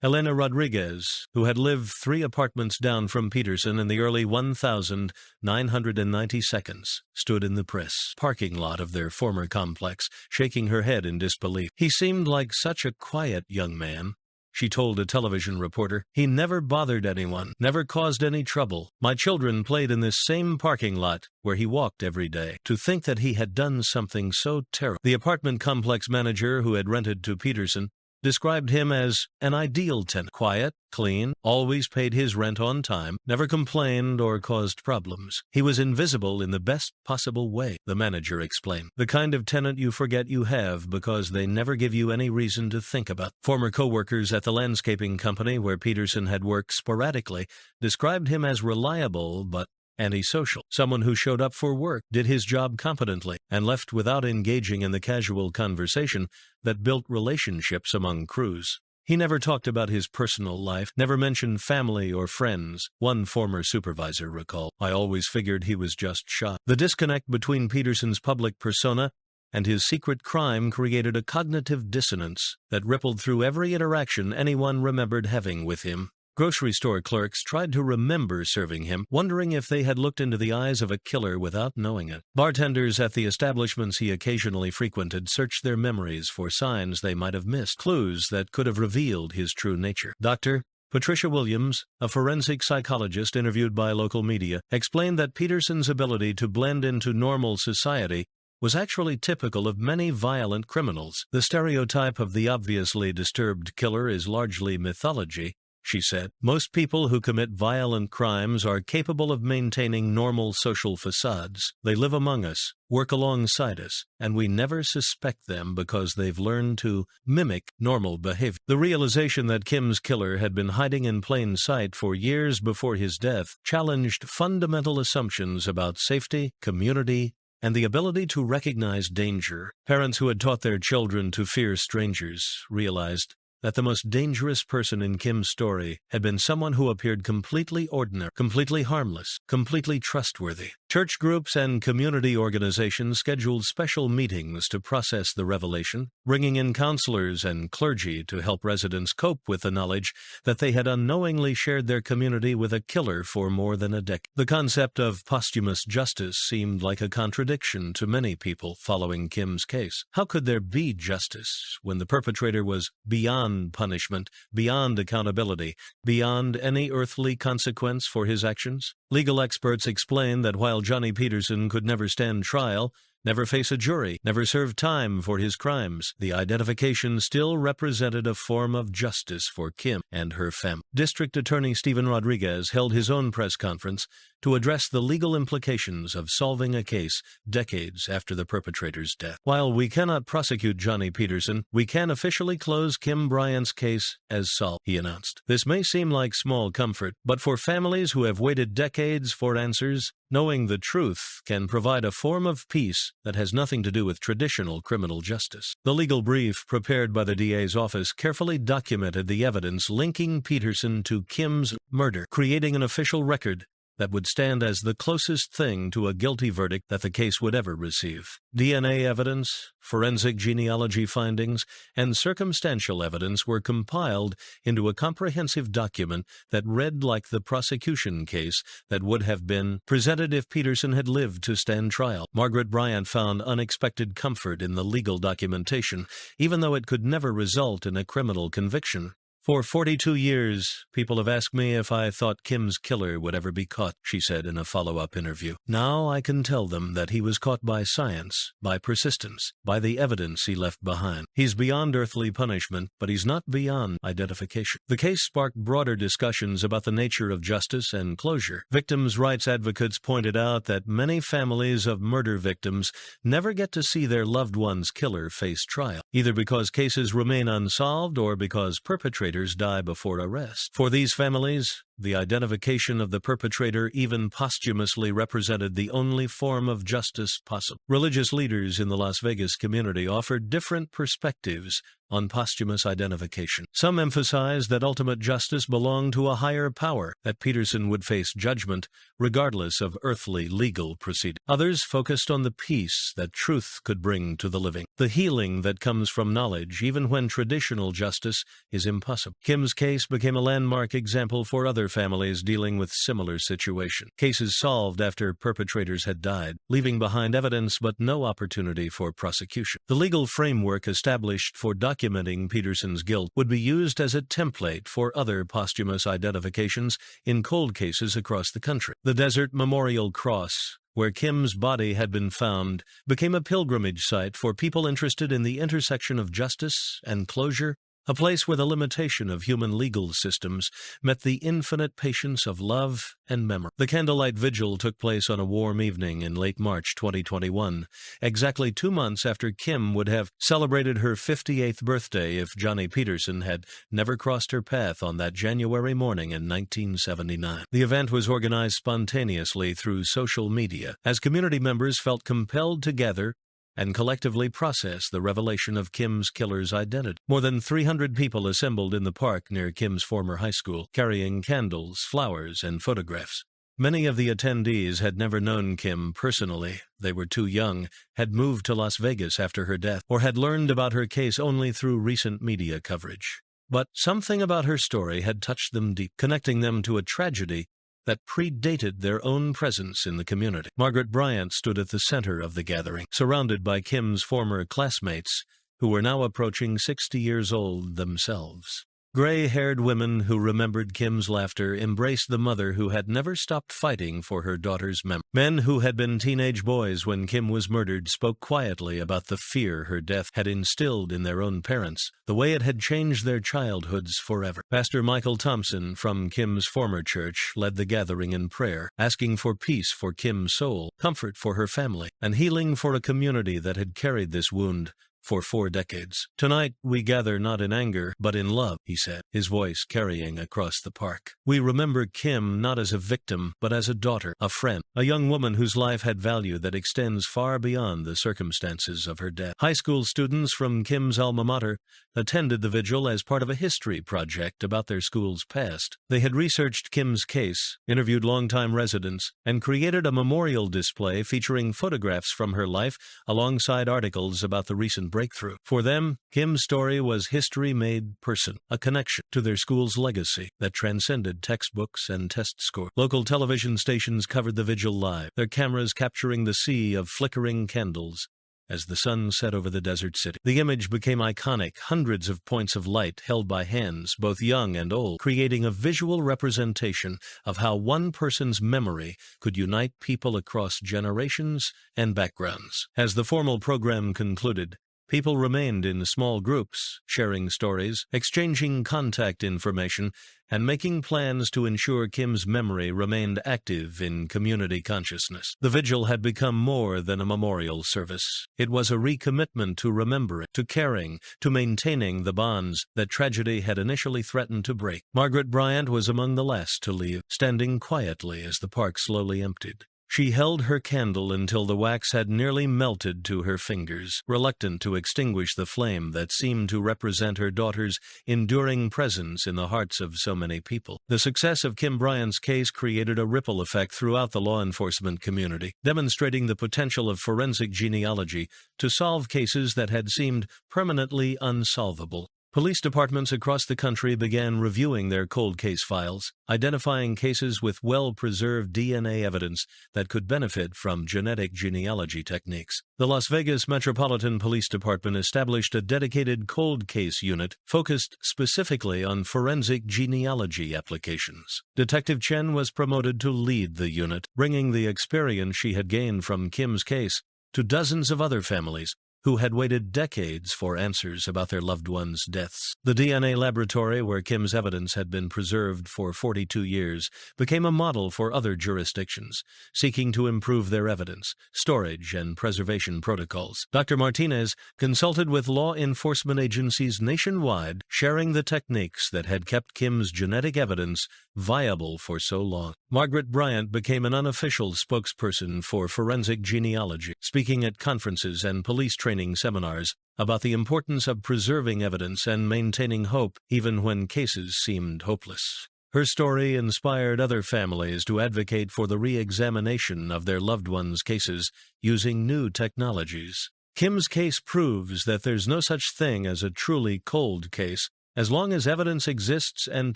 Speaker 1: Elena Rodriguez, who had lived 3 apartments down from Peterson in the early 1992, stood in the press parking lot of their former complex, shaking her head in disbelief. "He seemed like such a quiet young man," she told a television reporter. "He never bothered anyone, never caused any trouble. My children played in this same parking lot where he walked every day. To think that he had done something so terrible." The apartment complex manager who had rented to Peterson described him as an ideal tenant, quiet, clean, always paid his rent on time, never complained or caused problems. "He was invisible in the best possible way," the manager explained. "The kind of tenant you forget you have because they never give you any reason to think about." Former co-workers at the landscaping company where Peterson had worked sporadically described him as reliable but antisocial, someone who showed up for work, did his job competently, and left without engaging in the casual conversation that built relationships among crews. He never talked about his personal life, never mentioned family or friends, one former supervisor recalled. "I always figured he was just shot." The disconnect between Peterson's public persona and his secret crime created a cognitive dissonance that rippled through every interaction anyone remembered having with him. Grocery store clerks tried to remember serving him, wondering if they had looked into the eyes of a killer without knowing it. Bartenders at the establishments he occasionally frequented searched their memories for signs they might have missed, clues that could have revealed his true nature. Dr. Patricia Williams, a forensic psychologist interviewed by local media, explained that Peterson's ability to blend into normal society was actually typical of many violent criminals. The stereotype of the obviously disturbed killer is largely mythology, she said. Most people who commit violent crimes are capable of maintaining normal social facades. They live among us, work alongside us, and we never suspect them because they've learned to mimic normal behavior. The realization that Kim's killer had been hiding in plain sight for years before his death challenged fundamental assumptions about safety, community, and the ability to recognize danger. Parents who had taught their children to fear strangers realized that the most dangerous person in Kim's story had been someone who appeared completely ordinary, completely harmless, completely trustworthy. Church groups and community organizations scheduled special meetings to process the revelation, bringing in counselors and clergy to help residents cope with the knowledge that they had unknowingly shared their community with a killer for more than a decade. The concept of posthumous justice seemed like a contradiction to many people following Kim's case. How could there be justice when the perpetrator was beyond punishment, beyond accountability, beyond any earthly consequence for his actions? Legal experts explain that while Johnny Peterson could never stand trial, never face a jury, never serve time for his crimes, the identification still represented a form of justice for Kim and her family. District Attorney Stephen Rodriguez held his own press conference to address the legal implications of solving a case decades after the perpetrator's death. While we cannot prosecute Johnny Peterson, we can officially close Kim Bryant's case as solved, he announced. This may seem like small comfort, but for families who have waited decades for answers, knowing the truth can provide a form of peace that has nothing to do with traditional criminal justice. The legal brief prepared by the DA's office carefully documented the evidence linking Peterson to Kim's murder, creating an official record that would stand as the closest thing to a guilty verdict that the case would ever receive. DNA evidence, forensic genealogy findings, and circumstantial evidence were compiled into a comprehensive document that read like the prosecution case that would have been presented if Peterson had lived to stand trial. Margaret Bryant found unexpected comfort in the legal documentation, even though it could never result in a criminal conviction. For 42 years, people have asked me if I thought Kim's killer would ever be caught, she said in a follow-up interview. Now I can tell them that he was caught by science, by persistence, by the evidence he left behind. He's beyond earthly punishment, but he's not beyond identification. The case sparked broader discussions about the nature of justice and closure. Victims' rights advocates pointed out that many families of murder victims never get to see their loved one's killer face trial, either because cases remain unsolved or because perpetrators die before arrest. For these families, the identification of the perpetrator even posthumously represented the only form of justice possible. Religious leaders in the Las Vegas community offered different perspectives on posthumous identification. Some emphasized that ultimate justice belonged to a higher power, that Peterson would face judgment regardless of earthly legal proceeding. Others focused on the peace that truth could bring to the living, the healing that comes from knowledge even when traditional justice is impossible. Kim's case became a landmark example for other families dealing with similar situations. Cases solved after perpetrators had died, leaving behind evidence but no opportunity for prosecution. The legal framework established for documenting Peterson's guilt would be used as a template for other posthumous identifications in cold cases across the country. The Desert Memorial Cross, where Kim's body had been found, became a pilgrimage site for people interested in the intersection of justice and closure, a place where the limitation of human legal systems met the infinite patience of love and memory. The candlelight vigil took place on a warm evening in late March 2021, exactly 2 months after Kim would have celebrated her 58th birthday if Johnny Peterson had never crossed her path on that January morning in 1979. The event was organized spontaneously through social media, as community members felt compelled to gather and collectively process the revelation of Kim's killer's identity. More than 300 people assembled in the park near Kim's former high school, carrying candles, flowers, and photographs. Many of the attendees had never known Kim personally. They were too young, had moved to Las Vegas after her death, or had learned about her case only through recent media coverage. But something about her story had touched them deep, connecting them to a tragedy that predated their own presence in the community. Margaret Bryant stood at the center of the gathering, surrounded by Kim's former classmates, who were now approaching 60 years old themselves. Gray-haired women who remembered Kim's laughter embraced the mother who had never stopped fighting for her daughter's memory. Men who had been teenage boys when Kim was murdered spoke quietly about the fear her death had instilled in their own parents, the way it had changed their childhoods forever. Pastor Michael Thompson from Kim's former church led the gathering in prayer, asking for peace for Kim's soul, comfort for her family, and healing for a community that had carried this wound for 4 decades. "Tonight we gather not in anger, but in love," he said, his voice carrying across the park. "We remember Kim not as a victim, but as a daughter, a friend, a young woman whose life had value that extends far beyond the circumstances of her death." High school students from Kim's alma mater attended the vigil as part of a history project about their school's past. They had researched Kim's case, interviewed longtime residents, and created a memorial display featuring photographs from her life alongside articles about the recent breakthrough. For them, Kim's story was history made personal, a connection to their school's legacy that transcended textbooks and test scores. Local television stations covered the vigil live, their cameras capturing the sea of flickering candles as the sun set over the desert city. The image became iconic, hundreds of points of light held by hands, both young and old, creating a visual representation of how one person's memory could unite people across generations and backgrounds. As the formal program concluded, people remained in small groups, sharing stories, exchanging contact information, and making plans to ensure Kim's memory remained active in community consciousness. The vigil had become more than a memorial service. It was a recommitment to remembering, to caring, to maintaining the bonds that tragedy had initially threatened to break. Margaret Bryant was among the last to leave, standing quietly as the park slowly emptied. She held her candle until the wax had nearly melted to her fingers, reluctant to extinguish the flame that seemed to represent her daughter's enduring presence in the hearts of so many people. The success of Kim Bryant's case created a ripple effect throughout the law enforcement community, demonstrating the potential of forensic genealogy to solve cases that had seemed permanently unsolvable. Police departments across the country began reviewing their cold case files, identifying cases with well-preserved DNA evidence that could benefit from genetic genealogy techniques. The Las Vegas Metropolitan Police Department established a dedicated cold case unit focused specifically on forensic genealogy applications. Detective Chen was promoted to lead the unit, bringing the experience she had gained from Kim's case to dozens of other families who had waited decades for answers about their loved ones' deaths. The DNA laboratory, where Kim's evidence had been preserved for 42 years, became a model for other jurisdictions, seeking to improve their evidence, storage, and preservation protocols. Dr. Martinez consulted with law enforcement agencies nationwide, sharing the techniques that had kept Kim's genetic evidence viable for so long. Margaret Bryant became an unofficial spokesperson for forensic genealogy, speaking at conferences and police training seminars about the importance of preserving evidence and maintaining hope even when cases seemed hopeless. Her story inspired other families to advocate for the re-examination of their loved ones' cases using new technologies. Kim's case proves that there's no such thing as a truly cold case as long as evidence exists and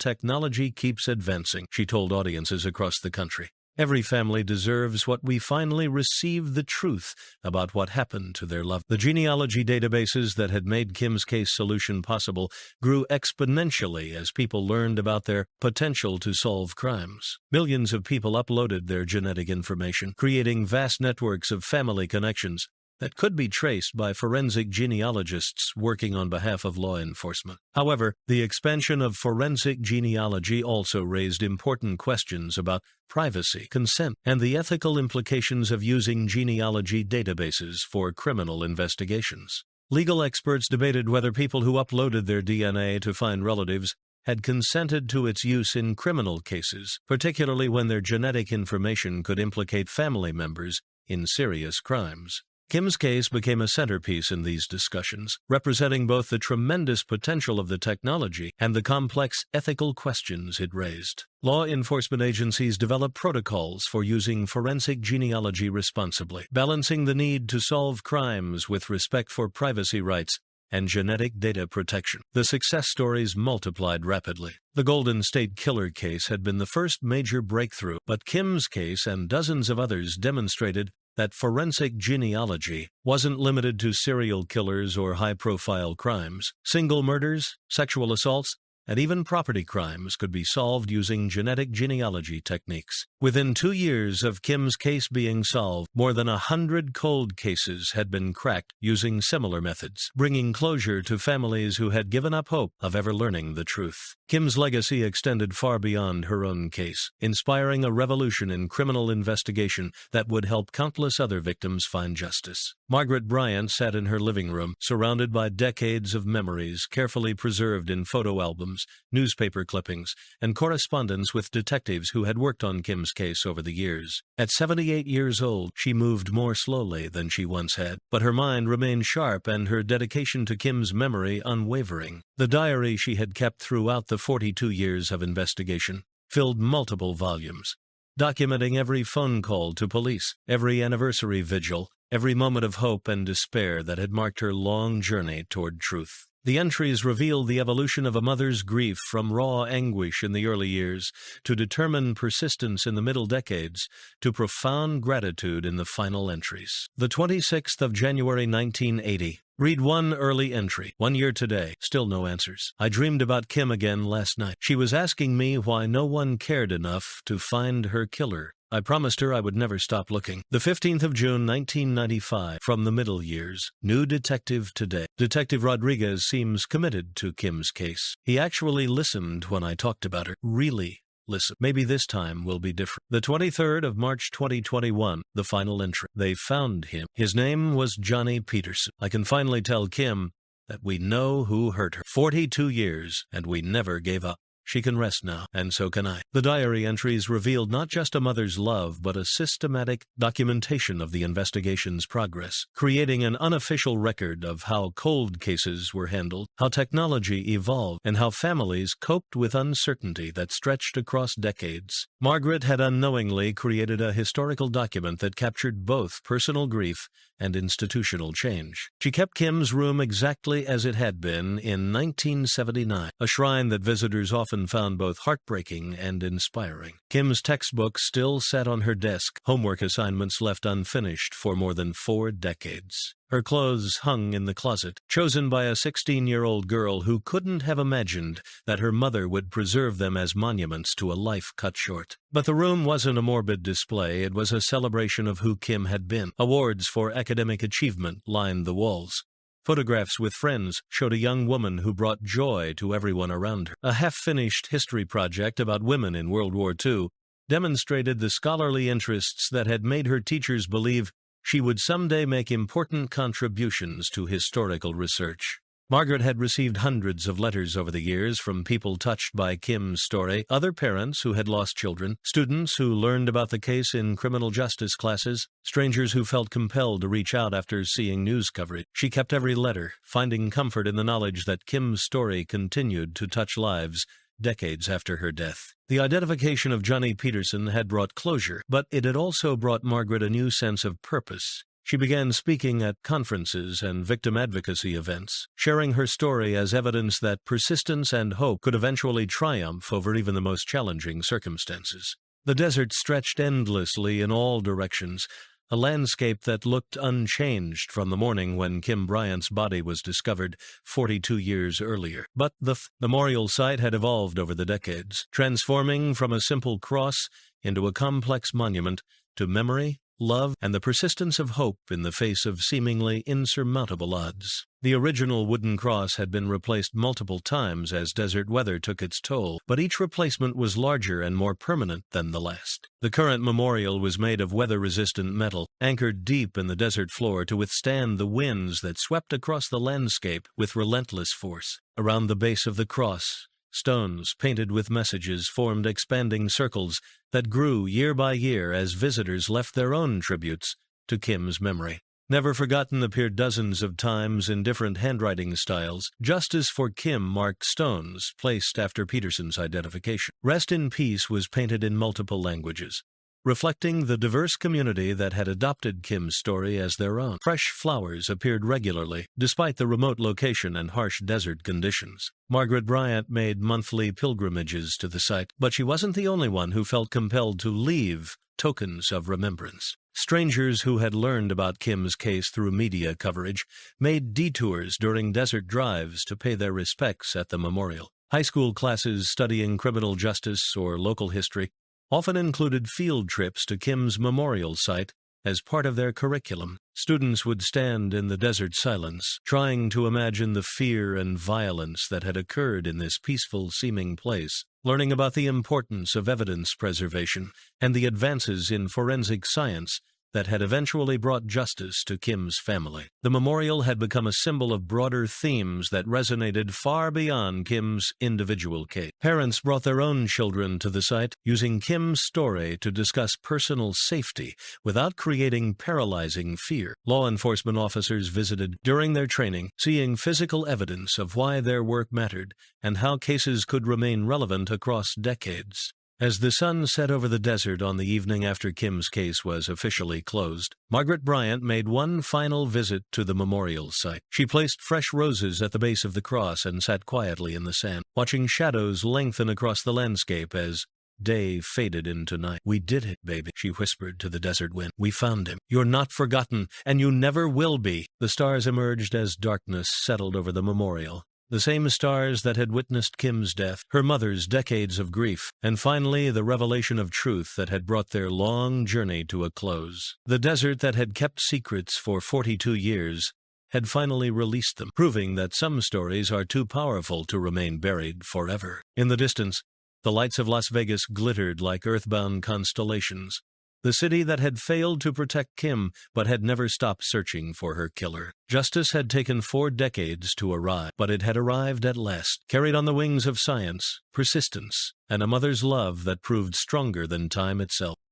Speaker 1: technology keeps advancing, she told audiences across the country. Every family deserves what we finally receive the truth about what happened to their loved. The genealogy databases that had made Kim's case solution possible grew exponentially as people learned about their potential to solve crimes. Millions of people uploaded their genetic information, creating vast networks of family connections that could be traced by forensic genealogists working on behalf of law enforcement. However, the expansion of forensic genealogy also raised important questions about privacy, consent, and the ethical implications of using genealogy databases for criminal investigations. Legal experts debated whether people who uploaded their DNA to find relatives had consented to its use in criminal cases, particularly when their genetic information could implicate family members in serious crimes. Kim's case became a centerpiece in these discussions, representing both the tremendous potential of the technology and the complex ethical questions it raised. Law enforcement agencies developed protocols for using forensic genealogy responsibly, balancing the need to solve crimes with respect for privacy rights and genetic data protection. The success stories multiplied rapidly. The Golden State Killer case had been the first major breakthrough, but Kim's case and dozens of others demonstrated that forensic genealogy wasn't limited to serial killers or high-profile crimes. Single murders, sexual assaults, and even property crimes could be solved using genetic genealogy techniques. Within 2 years of Kim's case being solved, more than 100 cold cases had been cracked using similar methods, bringing closure to families who had given up hope of ever learning the truth. Kim's legacy extended far beyond her own case, inspiring a revolution in criminal investigation that would help countless other victims find justice. Margaret Bryant sat in her living room, surrounded by decades of memories carefully preserved in photo albums, newspaper clippings, and correspondence with detectives who had worked on Kim's case over the years. At 78 years old, she moved more slowly than she once had, but her mind remained sharp and her dedication to Kim's memory unwavering. The diary she had kept throughout the 42 years of investigation filled multiple volumes, documenting every phone call to police, every anniversary vigil, every moment of hope and despair that had marked her long journey toward truth. The entries reveal the evolution of a mother's grief from raw anguish in the early years to determined persistence in the middle decades to profound gratitude in the final entries. The 26th of January 1980. Read one early entry. 1 year today. Still no answers. I dreamed about Kim again last night. She was asking me why no one cared enough to find her killer. I promised her I would never stop looking. The 15th of June, 1995, from the middle years. New detective today. Detective Rodriguez seems committed to Kim's case. He actually listened when I talked about her. Really listen. Maybe this time will be different. The 23rd of March 2021, the final entry. They found him. His name was Johnny Peterson. I can finally tell Kim that we know who hurt her. 42 years, and we never gave up. She can rest now, and so can I. The diary entries revealed not just a mother's love, but a systematic documentation of the investigation's progress, creating an unofficial record of how cold cases were handled, how technology evolved, and how families coped with uncertainty that stretched across decades. Margaret had unknowingly created a historical document that captured both personal grief and institutional change. She kept Kim's room exactly as it had been in 1979, a shrine that visitors often found both heartbreaking and inspiring. Kim's textbooks still sat on her desk, homework assignments left unfinished for more than 4 decades. Her clothes hung in the closet, chosen by a 16-year-old girl who couldn't have imagined that her mother would preserve them as monuments to a life cut short. But the room wasn't a morbid display, it was a celebration of who Kim had been. Awards for academic achievement lined the walls. Photographs with friends showed a young woman who brought joy to everyone around her. A half-finished history project about women in World War II demonstrated the scholarly interests that had made her teachers believe she would someday make important contributions to historical research. Margaret had received hundreds of letters over the years from people touched by Kim's story, other parents who had lost children, students who learned about the case in criminal justice classes, strangers who felt compelled to reach out after seeing news coverage. She kept every letter, finding comfort in the knowledge that Kim's story continued to touch lives decades after her death. The identification of Johnny Peterson had brought closure, but it had also brought Margaret a new sense of purpose. She began speaking at conferences and victim advocacy events, sharing her story as evidence that persistence and hope could eventually triumph over even the most challenging circumstances. The desert stretched endlessly in all directions, a landscape that looked unchanged from the morning when Kim Bryant's body was discovered 42 years earlier. But the memorial site had evolved over the decades, transforming from a simple cross into a complex monument to memory, love, and the persistence of hope in the face of seemingly insurmountable odds. The original wooden cross had been replaced multiple times as desert weather took its toll, but each replacement was larger and more permanent than the last. The current memorial was made of weather-resistant metal, anchored deep in the desert floor to withstand the winds that swept across the landscape with relentless force. Around the base of the cross, stones painted with messages formed expanding circles that grew year by year as visitors left their own tributes to Kim's memory. Never Forgotten appeared dozens of times in different handwriting styles. Justice for Kim marked stones placed after Peterson's identification. Rest in Peace was painted in multiple languages, reflecting the diverse community that had adopted Kim's story as their own. Fresh flowers appeared regularly, despite the remote location and harsh desert conditions. Margaret Bryant made monthly pilgrimages to the site, but she wasn't the only one who felt compelled to leave tokens of remembrance. Strangers who had learned about Kim's case through media coverage made detours during desert drives to pay their respects at the memorial. High school classes studying criminal justice or local history often included field trips to Kim's memorial site as part of their curriculum. Students would stand in the desert silence, trying to imagine the fear and violence that had occurred in this peaceful-seeming place, learning about the importance of evidence preservation and the advances in forensic science that had eventually brought justice to Kim's family. The memorial had become a symbol of broader themes that resonated far beyond Kim's individual case. Parents brought their own children to the site, using Kim's story to discuss personal safety without creating paralyzing fear. Law enforcement officers visited during their training, seeing physical evidence of why their work mattered and how cases could remain relevant across decades. As the sun set over the desert on the evening after Kim's case was officially closed, Margaret Bryant made one final visit to the memorial site. She placed fresh roses at the base of the cross and sat quietly in the sand, watching shadows lengthen across the landscape as day faded into night. "We did it, baby," she whispered to the desert wind. "We found him. You're not forgotten, and you never will be." The stars emerged as darkness settled over the memorial. The same stars that had witnessed Kim's death, her mother's decades of grief, and finally the revelation of truth that had brought their long journey to a close. The desert that had kept secrets for 42 years had finally released them, proving that some stories are too powerful to remain buried forever. In the distance, the lights of Las Vegas glittered like earthbound constellations. The city that had failed to protect Kim but had never stopped searching for her killer. Justice had taken 4 decades to arrive, but it had arrived at last, carried on the wings of science, persistence, and a mother's love that proved stronger than time itself.